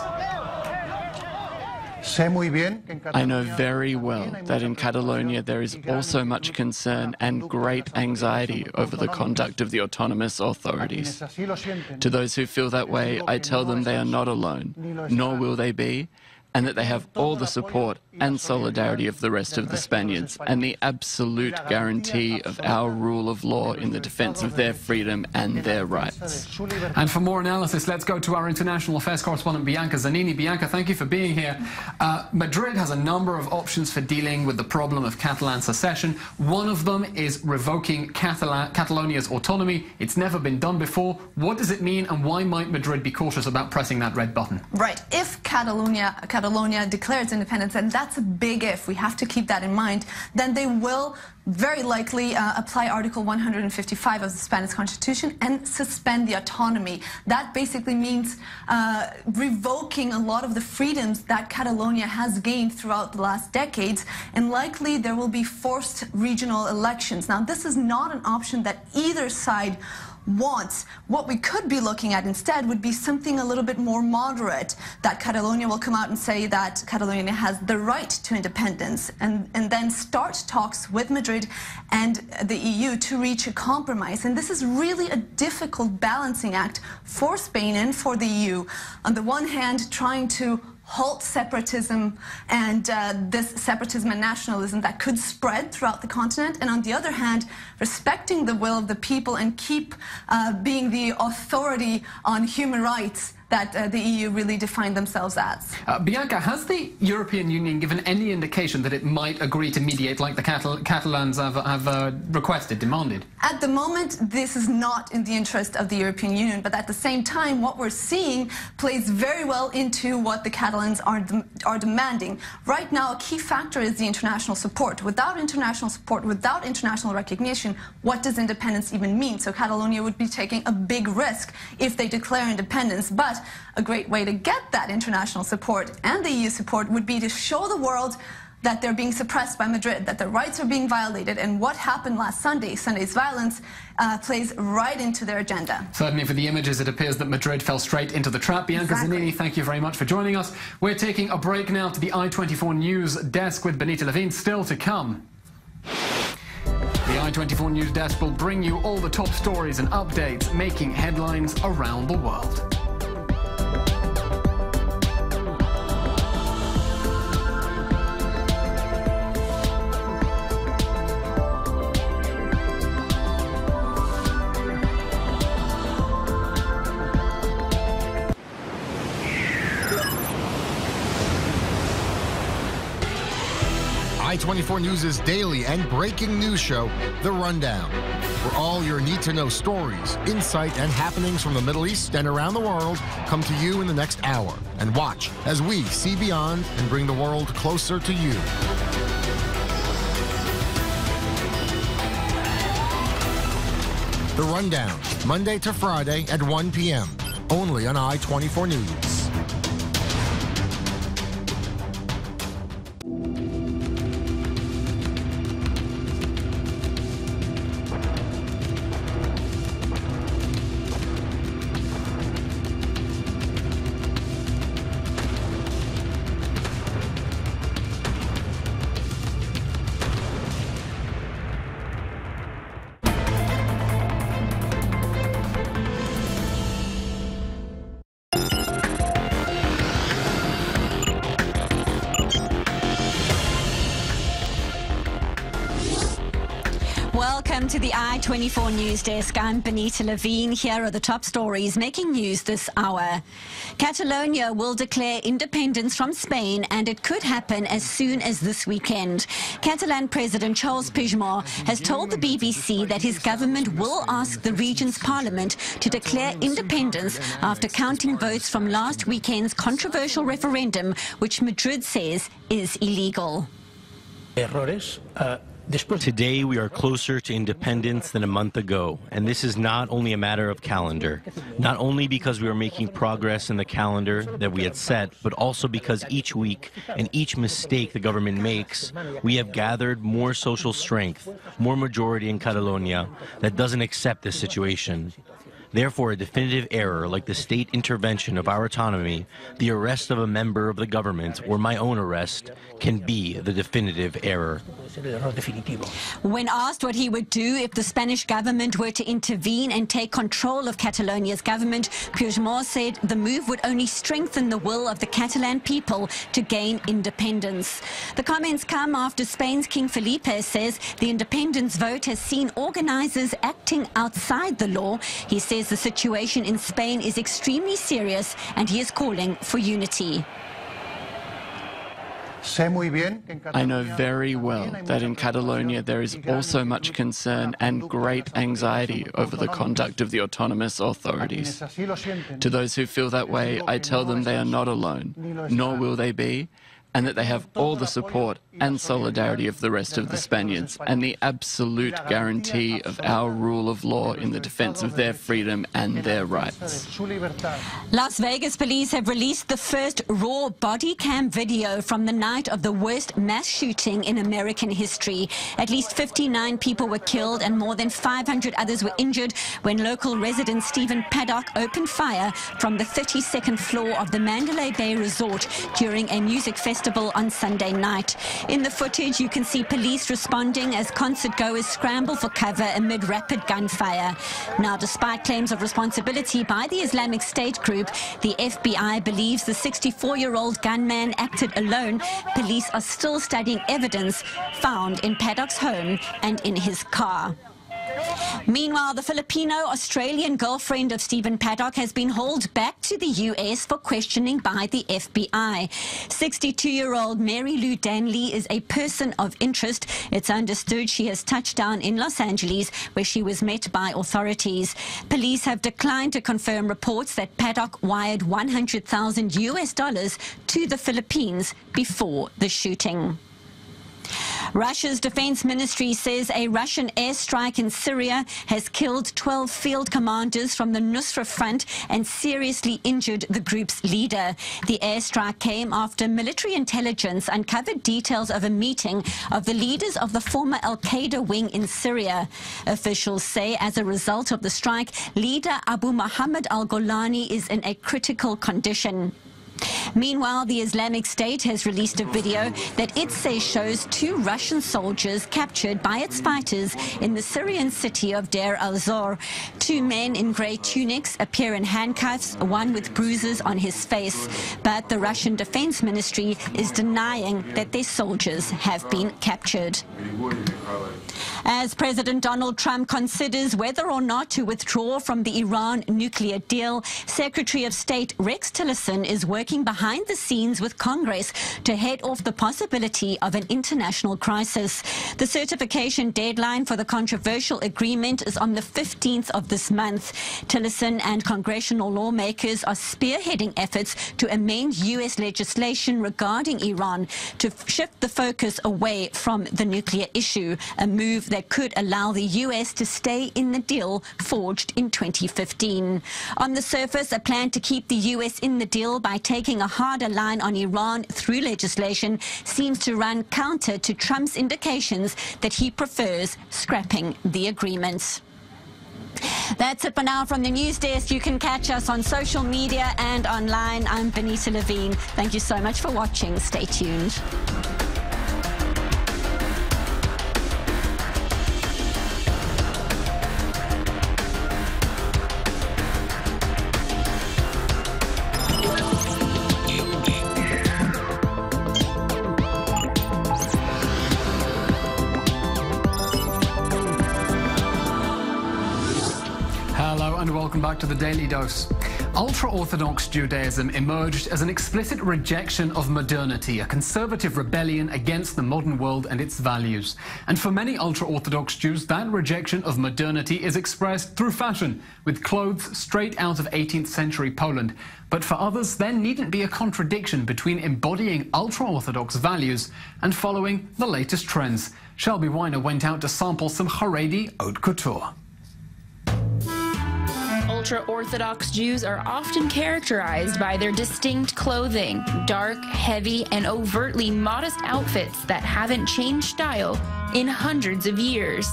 I know very well that in Catalonia there is also much concern and great anxiety over the conduct of the autonomous authorities. To those who feel that way, I tell them they are not alone, nor will they be, and that they have all the support and solidarity of the rest of the Spaniards and the absolute guarantee of our rule of law in the defense of their freedom and their rights. And for more analysis, let's go to our international affairs correspondent Bianca Zanini. Bianca, thank you for being here. Madrid has a number of options for dealing with the problem of Catalan secession. One of them is revoking Catalonia's autonomy. It's never been done before. What does it mean, and why might Madrid be cautious about pressing that red button? Right. If Catalonia declares independence, and that's a big if, we have to keep that in mind, then they will very likely apply Article 155 of the Spanish Constitution and suspend the autonomy. That basically means revoking a lot of the freedoms that Catalonia has gained throughout the last decades, and likely there will be forced regional elections. Now, this is not an option that either side wants. What we could be looking at instead would be something a little bit more moderate, that Catalonia will come out and say that Catalonia has the right to independence, and then start talks with Madrid and the EU to reach a compromise. And this is really a difficult balancing act for Spain and for the EU. On the one hand, trying to halt separatism and this separatism and nationalism that could spread throughout the continent, and on the other hand, respecting the will of the people and keep being the authority on human rights that the EU really defined themselves as. Bianca, has the European Union given any indication that it might agree to mediate like the Catalans have requested, demanded? At the moment, this is not in the interest of the European Union, but at the same time, what we're seeing plays very well into what the Catalans are demanding. Right now, a key factor is the international support. Without international support, without international recognition, what does independence even mean? So Catalonia would be taking a big risk if they declare independence, but a great way to get that international support and the EU support would be to show the world that they're being suppressed by Madrid, that their rights are being violated, and what happened last Sunday, Sunday's violence, plays right into their agenda. Certainly for the images, it appears that Madrid fell straight into the trap. Bianca Zanini, thank you very much for joining us. We're taking a break now to the I-24 News desk with Benita Levine, still to come. The I-24 News desk will bring you all the top stories and updates making headlines around the world. I-24 News' daily and breaking news show, The Rundown, where all your need-to-know stories, insight, and happenings from the Middle East and around the world come to you in the next hour. And watch as we see beyond and bring the world closer to you. The Rundown, Monday to Friday at 1 p.m., only on I-24 News. Welcome to the I-24 News Desk. I'm Benita Levine. Here are the top stories making news this hour. Catalonia will declare independence from Spain, and it could happen as soon as this weekend. Catalan President Charles Puigdemont has told the BBC that his government will ask the region's parliament to declare independence after counting votes from last weekend's controversial referendum, which Madrid says is illegal. Today, we are closer to independence than a month ago, and this is not only a matter of calendar. Not only because we are making progress in the calendar that we had set, but also because each week and each mistake the government makes, we have gathered more social strength, more majority in Catalonia that doesn't accept this situation. Therefore, a definitive error like the state intervention of our autonomy, the arrest of a member of the government, or my own arrest, can be the definitive error. When asked what he would do if the Spanish government were to intervene and take control of Catalonia's government, Puigdemont said the move would only strengthen the will of the Catalan people to gain independence. The comments come after Spain's King Felipe says the independence vote has seen organizers acting outside the law. He says the situation in Spain is extremely serious and he is calling for unity. I know very well that in Catalonia there is also much concern and great anxiety over the conduct of the autonomous authorities. To those who feel that way, I tell them they are not alone, nor will they be, and that they have all the support and solidarity of the rest of the Spaniards and the absolute guarantee of our rule of law in the defense of their freedom and their rights. Las Vegas police have released the first raw body cam video from the night of the worst mass shooting in American history. At least 59 people were killed and more than 500 others were injured when local resident Stephen Paddock opened fire from the 32nd floor of the Mandalay Bay Resort during a music festival on Sunday night. In the footage, you can see police responding as concert-goers scramble for cover amid rapid gunfire. Now, despite claims of responsibility by the Islamic State group, the FBI believes the 64-year-old gunman acted alone. Police are still studying evidence found in Paddock's home and in his car. Meanwhile, the Filipino-Australian girlfriend of Stephen Paddock has been hauled back to the U.S. for questioning by the FBI. 62-year-old Mary Lou Danley is a person of interest. It's understood she has touched down in Los Angeles, where she was met by authorities. Police have declined to confirm reports that Paddock wired $100,000 to the Philippines before the shooting. Russia's defense ministry says a Russian airstrike in Syria has killed 12 field commanders from the Nusra Front and seriously injured the group's leader. The airstrike came after military intelligence uncovered details of a meeting of the leaders of the former Al-Qaeda wing in Syria. Officials say as a result of the strike, leader Abu Muhammad al-Golani is in a critical condition. Meanwhile, the Islamic State has released a video that it says shows 2 Russian soldiers captured by its fighters in the Syrian city of Deir al-Zor. 2 men in grey tunics appear in handcuffs, one with bruises on his face. But the Russian Defense Ministry is denying that their soldiers have been captured. As President Donald Trump considers whether or not to withdraw from the Iran nuclear deal, Secretary of State Rex Tillerson is working behind the scenes with Congress to head off the possibility of an international crisis. The certification deadline for the controversial agreement is on the 15th of this month. Tillerson and congressional lawmakers are spearheading efforts to amend U.S. legislation regarding Iran to shift the focus away from the nuclear issue, a move that could allow the U.S. to stay in the deal forged in 2015. On the surface, a plan to keep the U.S. in the deal by taking a harder line on Iran through legislation seems to run counter to Trump's indications that he prefers scrapping the agreement. That's it for now from the news desk. You can catch us on social media and online. I'm Eylon Levy. Thank you so much for watching. Stay tuned. And welcome back to the Daily Dose. Ultra-Orthodox Judaism emerged as an explicit rejection of modernity, a conservative rebellion against the modern world and its values. And for many ultra-Orthodox Jews, that rejection of modernity is expressed through fashion, with clothes straight out of 18th century Poland. But for others, there needn't be a contradiction between embodying ultra-Orthodox values and following the latest trends. Shelby Weiner went out to sample some Haredi haute couture. Ultra-Orthodox Jews are often characterized by their distinct clothing, dark, heavy, and overtly modest outfits that haven't changed style in hundreds of years.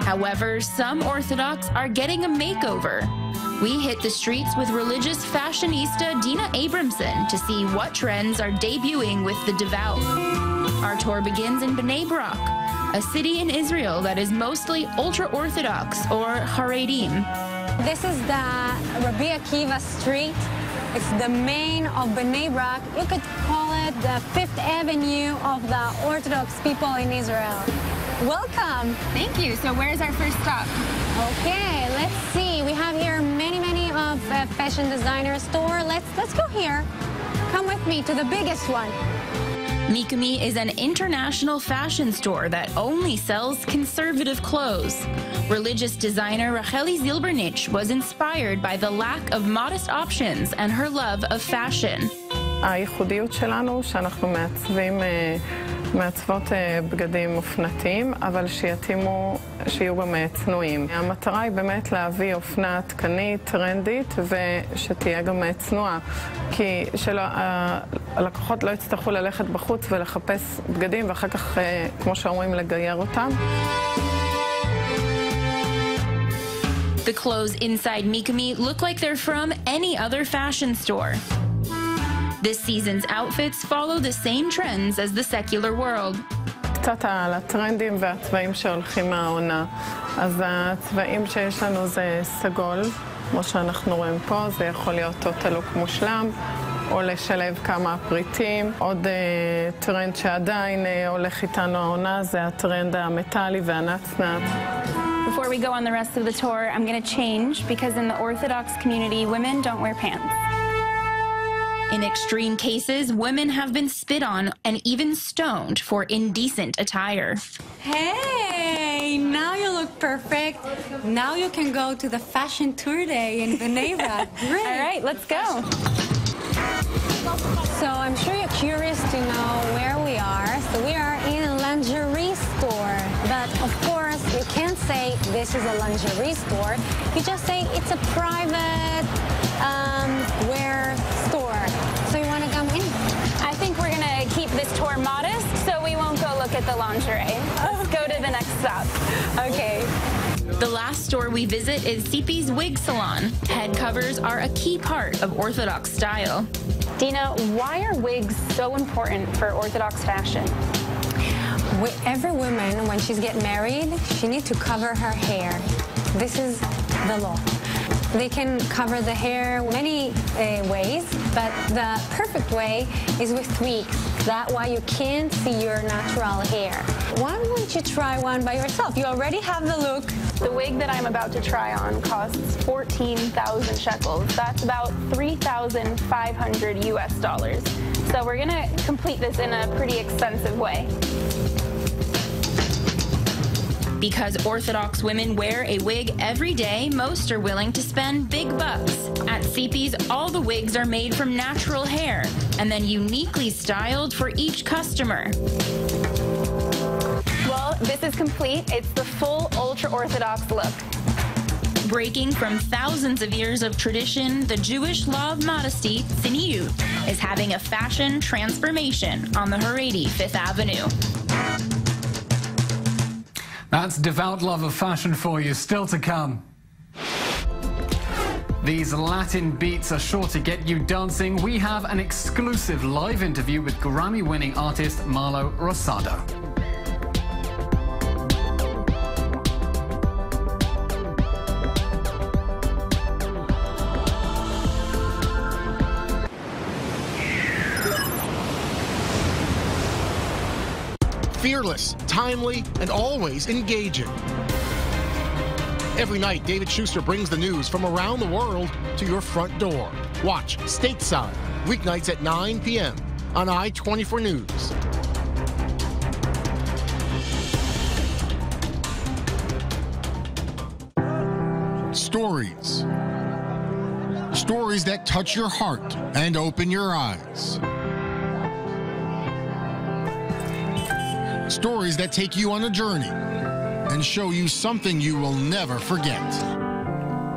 However, some Orthodox are getting a makeover. We hit the streets with religious fashionista Dina Abramson to see what trends are debuting with the devout. Our tour begins in Bnei Brak, a city in Israel that is mostly ultra-Orthodox or Haredim. This is the Rabbi Akiva Street. It's the main of Bnei Brak. You could call it the Fifth Avenue of the Orthodox people in Israel. Welcome. Thank you. So where's our first stop? Okay, let's see. We have here many of fashion designer store. Let's go here. Come with me to the biggest one. Mikumi is an international fashion store that only sells conservative clothes. Religious designer Racheli Zilbernich was inspired by the lack of modest options and her love of fashion. הייחודיות שלנו שאנחנו מעצבות בגדים מופנתים, אבל שיהיו גם צנועים. המטרה היא באמת להביא אופנה עדכנית, טרנדית, ושתהיה גם צנועה. כי הלקוחות לא יצטרכו ללכת בחוץ ולחפש בגדים, ואחר כך, כמו שאומרים, לגייר אותם. The clothes inside Mikumi look like they're from any other fashion store. This season's outfits follow the same trends as the secular world. קצת על הטרנדים והצבעים שהולכים מהעונה. אז הצבעים שיש לנו זה סגול, כמו שאנחנו רואים פה, זה יכול להיות אותו לוק מושלם, או לשלב כמה פריטים. עוד טרנד שעדיין הולך איתנו העונה זה הטרנד המטלי והנצנץ. Before we go on the rest of the tour, I'm going to change because in the Orthodox community, women don't wear pants. In extreme cases, women have been spit on and even stoned for indecent attire. Hey, now you look perfect. Now you can go to the fashion tour day in Bnei Brak. Great. All right, let's go. So I'm sure you're curious to know where we are. So we are in a lingerie store. But of course, you can't say this is a lingerie store. You just say it's a private wear store. So you want to come in? I think we're going to keep this tour modest, so we won't go look at the lingerie. Let's go to the next stop. Okay. The last store we visit is Sipi's Wig Salon. Head covers are a key part of Orthodox style. Dina, why are wigs so important for Orthodox fashion? Every woman, when she's getting married, she needs to cover her hair. This is the law. They can cover the hair many ways, but the perfect way is with wigs. That way you can't see your natural hair. Why won't you try one by yourself? You already have the look. The wig that I'm about to try on costs 14,000 shekels. That's about $3,500 US. So we're gonna complete this in a pretty expensive way. Because Orthodox women wear a wig every day, most are willing to spend big bucks. At Sipi's, all the wigs are made from natural hair and then uniquely styled for each customer. Well, this is complete. It's the full ultra-Orthodox look. Breaking from thousands of years of tradition, the Jewish law of modesty, tzniut, is having a fashion transformation on the Haredi 5th Avenue. That's devout love of fashion for you. Still to come. These Latin beats are sure to get you dancing. We have an exclusive live interview with Grammy-winning artist Marlo Rosado. Fearless, timely, and always engaging. Every night, David Schuster brings the news from around the world to your front door. Watch Stateside, weeknights at 9 p.m. on I-24 News. Stories. Stories that touch your heart and open your eyes. Stories that take you on a journey and show you something you will never forget.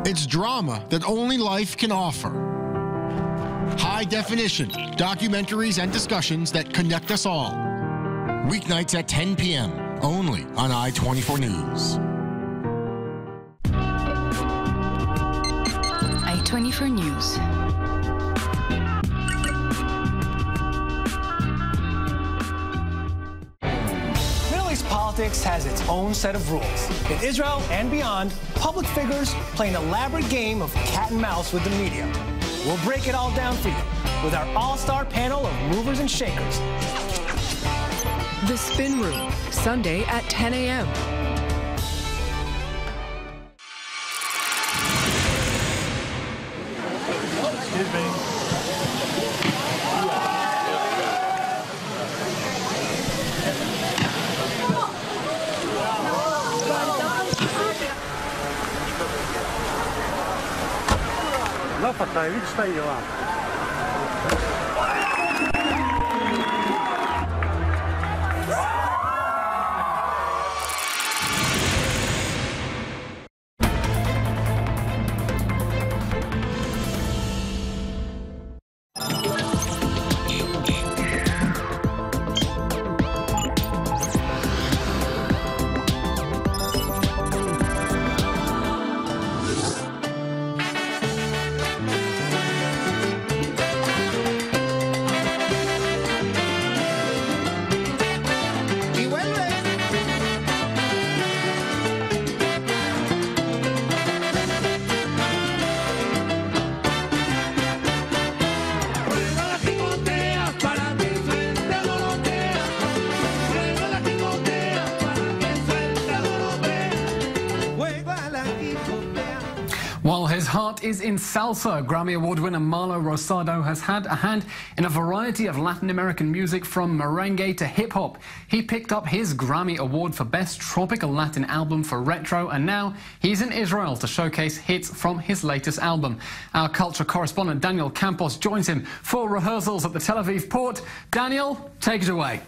It's drama that only life can offer. High definition documentaries and discussions that connect us all. Weeknights at 10 p.m. only on I-24 News. I-24 News. Politics has its own set of rules. In Israel and beyond, public figures play an elaborate game of cat and mouse with the media. We'll break it all down for you with our all-star panel of movers and shakers. The Spin Room, Sunday at 10 a.m. Excuse me. heart is in salsa. Grammy Award winner Marlo Rosado has had a hand in a variety of Latin American music from merengue to hip-hop. He picked up his Grammy Award for Best Tropical Latin Album for Retro, and now he's in Israel to showcase hits from his latest album. Our culture correspondent Daniel Campos joins him for rehearsals at the Tel Aviv port. Daniel, take it away.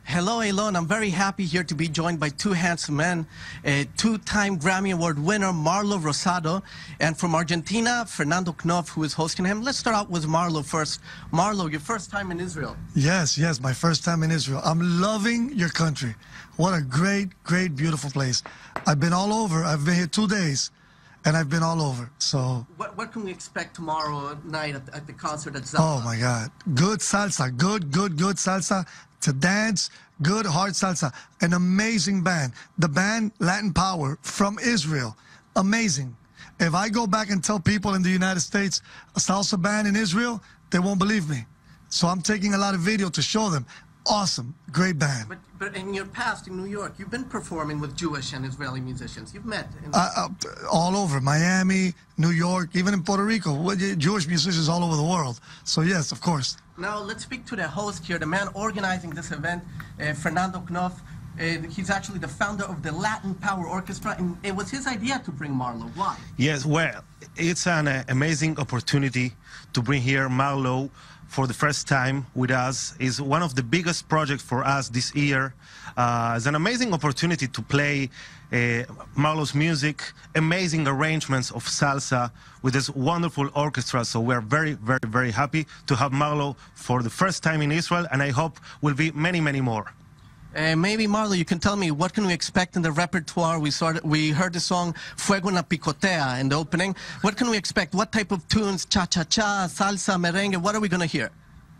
Hello, Eylon. I'm very happy here to be joined by two handsome men, a two-time Grammy Award winner, Marlo Rosado, and from Argentina, Fernando Knopf, who is hosting him. Let's start out with Marlo first. Marlo, your first time in Israel. Yes, my first time in Israel. I'm loving your country. What a great, great, beautiful place. I've been all over. I've been here 2 days, and I've been all over. So what can we expect tomorrow night at the concert at Zappa? Oh, my God. Good salsa. Good salsa. To dance, good hard salsa, an amazing band. The band Latin Power from Israel, amazing. If I go back and tell people in the United States a salsa band in Israel, they won't believe me. So I'm taking a lot of video to show them. Awesome, great band. But in your past in New York, you've been performing with Jewish and Israeli musicians. You've met all over, Miami, New York, even in Puerto Rico. Jewish musicians all over the world. So yes, of course. Now let's speak to the host here, the man organizing this event, Fernando Knopf. He's actually the founder of the Latin Power Orchestra, and it was his idea to bring Marlo. Why? Yes, well, it's an amazing opportunity to bring here Marlo for the first time with us. Is one of the biggest projects for us this year. It's an amazing opportunity to play Marlo's music, amazing arrangements of salsa with this wonderful orchestra. So we're very, very, very happy to have Marlo for the first time in Israel, and I hope will be many, many more. Maybe, Marlo, you can tell me, what can we expect in the repertoire? We heard the song Fuego en la Picotea in the opening. What can we expect? What type of tunes? Cha-cha-cha, salsa, merengue? What are we going to hear?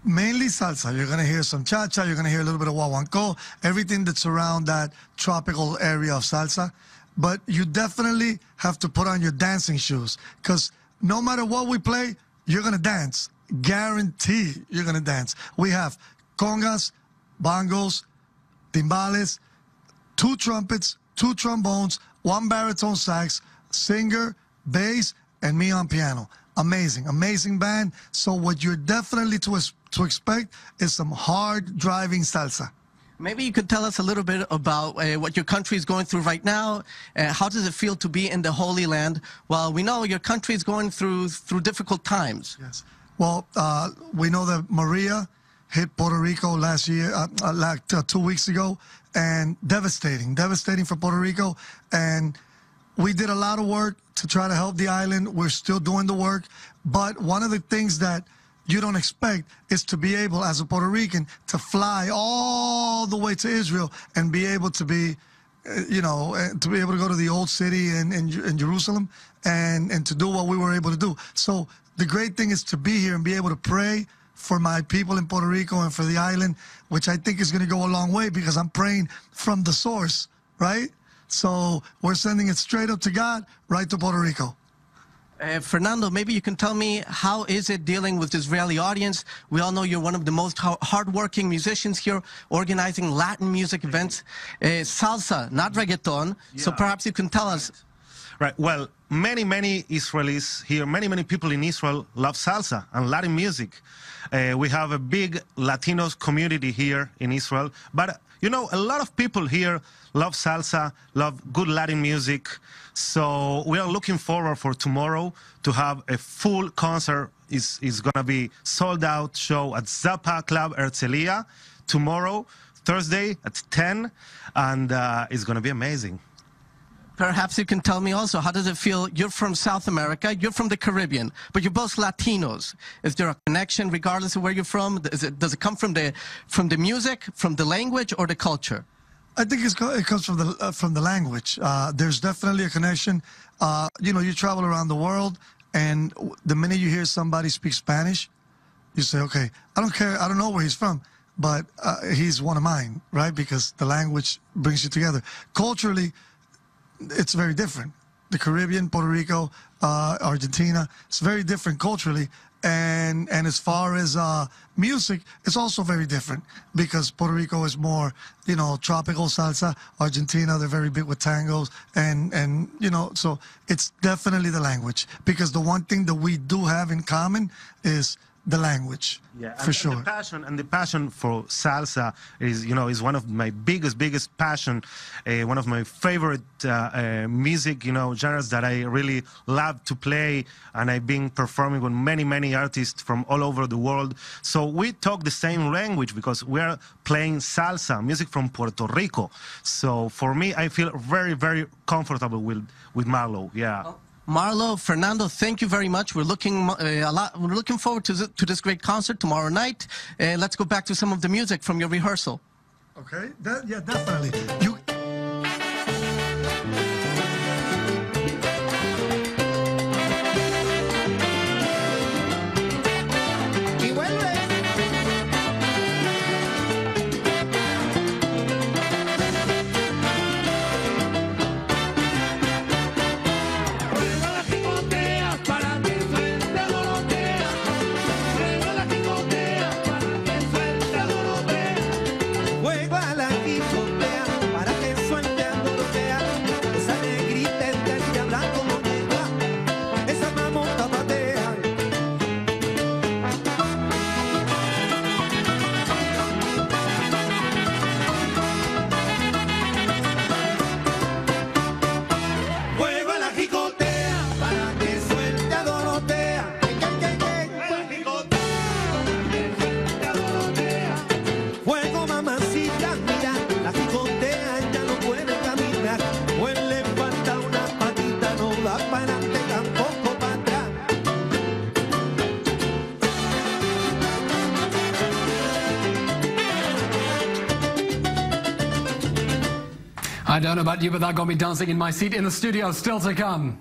Mainly salsa. You're going to hear some cha-cha. You're going to hear a little bit of guaguancó, everything that's around that tropical area of salsa. But you definitely have to put on your dancing shoes, because no matter what we play, you're going to dance. Guarantee you're going to dance. We have congas, bongos, timbales, 2 trumpets, 2 trombones, 1 baritone sax, singer, bass, and me on piano. Amazing, amazing band. So what you're definitely to expect is some hard driving salsa. Maybe you could tell us a little bit about what your country is going through right now. How does it feel to be in the Holy Land? Well, we know your country is going through difficult times. Yes. Well, we know that Maria hit Puerto Rico last year, 2 weeks ago, and devastating for Puerto Rico. And we did a lot of work to try to help the island. We're still doing the work. But one of the things that you don't expect is to be able, as a Puerto Rican, to fly all the way to Israel and be able to be, to be able to go to the old city in Jerusalem and to do what we were able to do. So the great thing is to be here and be able to pray for my people in Puerto Rico and for the island, which I think is going to go a long way, because I'm praying from the source, right? So we're sending it straight up to God, right to Puerto Rico. Fernando, maybe you can tell me, how is it dealing with the Israeli audience? We all know you're one of the most hardworking musicians here, organizing Latin music events. Salsa, not reggaeton. Yeah. So perhaps you can tell us. Right. Well, many Israelis here, many people in Israel love salsa and Latin music. We have a big Latinos community here in Israel. But, a lot of people here love salsa, love good Latin music. So we are looking forward for tomorrow to have a full concert. It's going to be sold-out show at Zappa Club Herzliya tomorrow, Thursday at 10. And it's going to be amazing. Perhaps you can tell me also, how does it feel? You're from South America, you're from the Caribbean, but you're both Latinos. Is there a connection regardless of where you're from? Does it come from the music, from the language, or the culture? I think it comes from the language. There's definitely a connection. You travel around the world, and the minute you hear somebody speak Spanish, you say, okay, I don't care, I don't know where he's from, but he's one of mine, right? Because the language brings you together. Culturally, it's very different. the Caribbean, Puerto Rico, Argentina. It's very different culturally. And as far as music, it's also very different because Puerto Rico is more, you know, tropical salsa. Argentina, they're very big with tangos. And you know, so it's definitely the language, because the one thing that we do have in common is the language, for sure. The passion for salsa is, you know, is one of my biggest passion, one of my favorite music, you know, genres that I really love to play, and I've been performing with many artists from all over the world. So we talk the same language because we're playing salsa, music from Puerto Rico. So for me, I feel very comfortable with Marlo, yeah. Marlo, Fernando, thank you very much. We're looking forward to this great concert tomorrow night. Let's go back to some of the music from your rehearsal. Okay, yeah, definitely. I don't know about you, but that got me dancing in my seat in the studio. Still to come.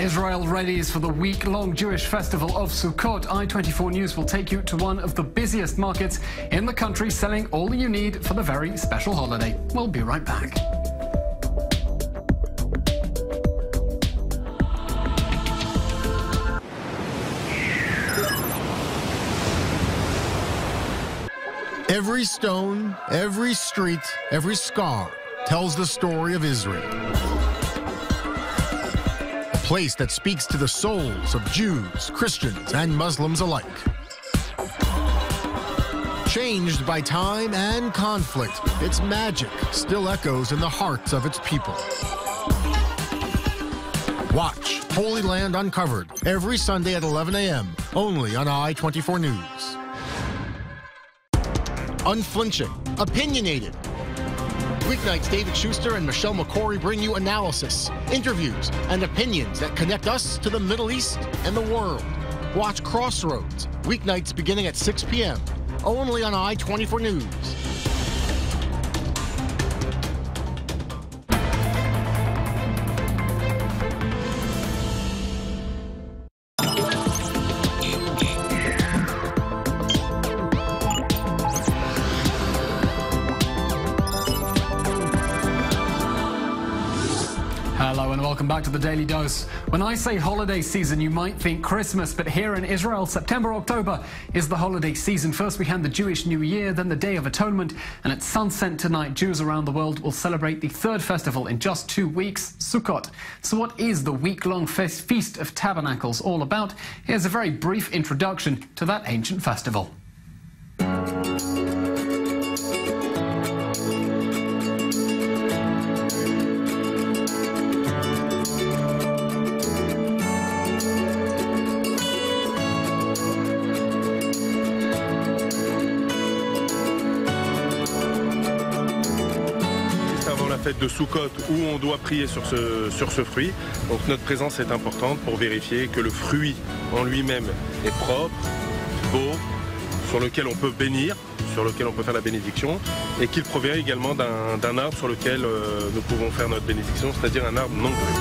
Israel readies for the week-long Jewish festival of Sukkot. I24 News will take you to one of the busiest markets in the country, selling all you need for the very special holiday. We'll be right back. Every stone, every street, every scar tells the story of Israel. A place that speaks to the souls of Jews, Christians, and Muslims alike. Changed by time and conflict, its magic still echoes in the hearts of its people. Watch Holy Land Uncovered every Sunday at 11 a.m. only on I24 News. Unflinching, opinionated. Weeknights, David Schuster and Michelle McCory bring you analysis, interviews, and opinions that connect us to the Middle East and the world. Watch Crossroads, weeknights beginning at 6 p.m., only on I24 News. Hello and welcome back to the Daily Dose. When I say holiday season, you might think Christmas, but here in Israel, September, October is the holiday season. First we had the Jewish New Year, then the Day of Atonement, and at sunset tonight, Jews around the world will celebrate the third festival in just 2 weeks, Sukkot. So what is the week-long Feast of Tabernacles all about? Here's a very brief introduction to that ancient festival. Fête de Sukkot où on doit prier sur ce fruit. Donc notre présence est importante pour vérifier que le fruit en lui-même est propre, beau, sur lequel on peut bénir, sur lequel on peut faire la bénédiction, et qu'il provient également d'un arbre sur lequel nous pouvons faire notre bénédiction, c'est-à-dire un arbre non brûlé.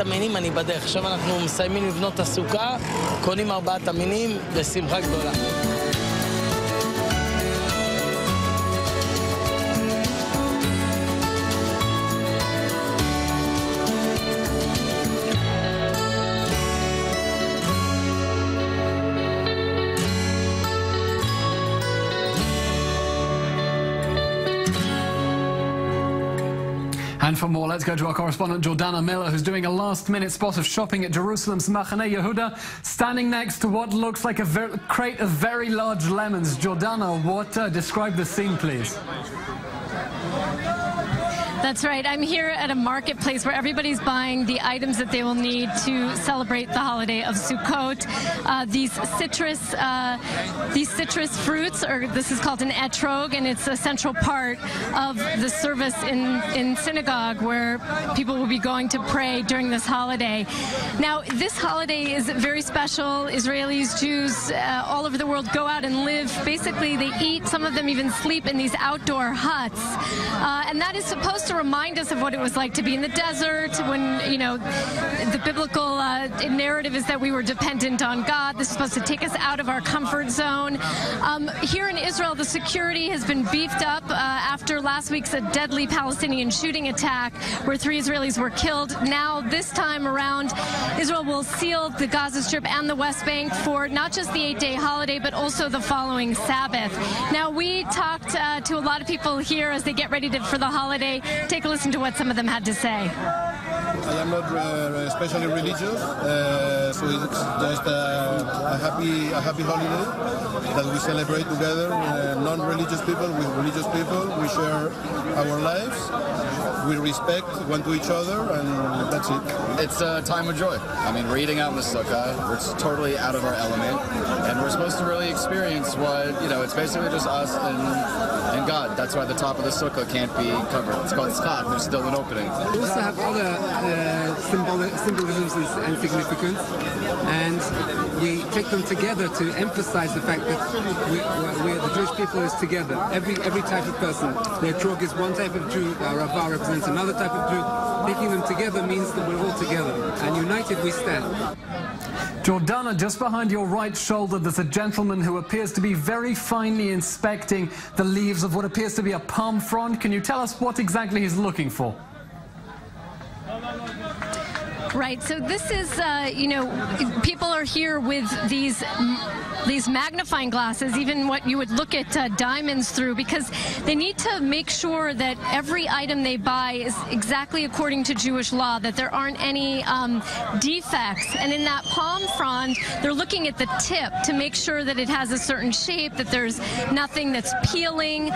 המינים, אני בדרך. עכשיו אנחנו מסיימים לבנות את הסוכה, קונים 4 המינים, בשמחה גדולה. And for more, let's go to our correspondent Jordana Miller, who's doing a last-minute spot of shopping at Jerusalem's Machane Yehuda, standing next to what looks like a crate of very large lemons. Jordana, describe the scene, please. That's right. I'm here at a marketplace where everybody's buying the items that they will need to celebrate the holiday of Sukkot. These citrus fruits, or this is called an etrog, and it's a central part of the service in synagogue where people will be going to pray during this holiday. Now, this holiday is very special. Israelis, Jews, all over the world go out and live. Basically, they eat. Some of them even sleep in these outdoor huts. And that is supposed to remind us of what it was like to be in the desert when, you know, the biblical narrative is that we were dependent on God. This is supposed to take us out of our comfort zone. Here in Israel, the security has been beefed up after last week's deadly Palestinian shooting attack where 3 Israelis were killed. Now, this time around, Israel will seal the Gaza Strip and the West Bank for not just the 8-day holiday, but also the following Sabbath. Now, we talked to a lot of people here as they get ready for the holiday. Take a listen to what some of them had to say. I am not especially religious, so it's just a happy holiday that we celebrate together. Non-religious people with religious people, we share our lives, we respect one to each other, and that's it. It's a time of joy. I mean, we're eating out in the sukkah. We're totally out of our element, and we're supposed to really experience what, you know, it's basically just us and God. That's why the top of the sukkah can't be covered. It's called tzchak. There's still an opening. We also have other symbolisms and significance, and we take them together to emphasize the fact that the Jewish people is together. Every type of person. The etrog is one type of Jew, Rava represents another type of Jew. Taking them together means that we're all together, and united we stand. Jordana, just behind your right shoulder, there's a gentleman who appears to be very finely inspecting the leaves of what appears to be a palm frond. Can you tell us what exactly he's looking for? Right, so this is, you know, people are here with these magnifying glasses, even what you would look at diamonds through, because they need to make sure that every item they buy is exactly according to Jewish law, that there aren't any defects. And in that palm frond, they're looking at the tip to make sure that it has a certain shape, that there's nothing that's peeling.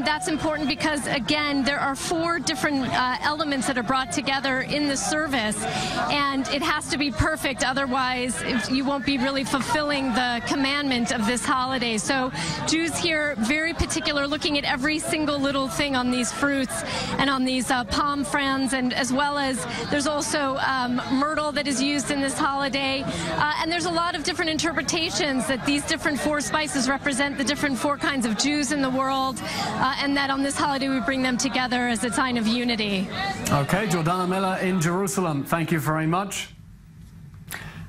That's important because, again, there are 4 different elements that are brought together in the service, and it has to be perfect, otherwise you won't be really fulfilling the commandment of this holiday. So Jews here very particular, looking at every single little thing on these fruits and on these palm fronds, and as well as there's also myrtle that is used in this holiday, and there's a lot of different interpretations that these different 4 spices represent the different 4 kinds of Jews in the world, and that on this holiday we bring them together as a sign of unity. Okay, Jordana Miller in Jerusalem, thank you very much.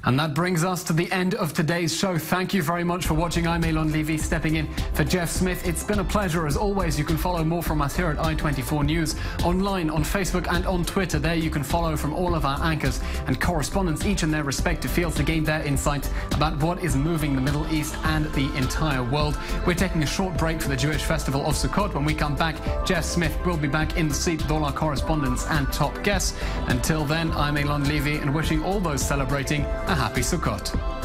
And that brings us to the end of today's show. Thank you very much for watching. I'm Eylon Levy, stepping in for Jeff Smith. It's been a pleasure as always. You can follow more from us here at I24 News, online, on Facebook and on Twitter. There you can follow from all of our anchors and correspondents, each in their respective fields, to gain their insight about what is moving the Middle East and the entire world. We're taking a short break for the Jewish festival of Sukkot. When we come back, Jeff Smith will be back in the seat with all our correspondents and top guests. Until then, I'm Eylon Levy, and wishing all those celebrating a happy Sukkot.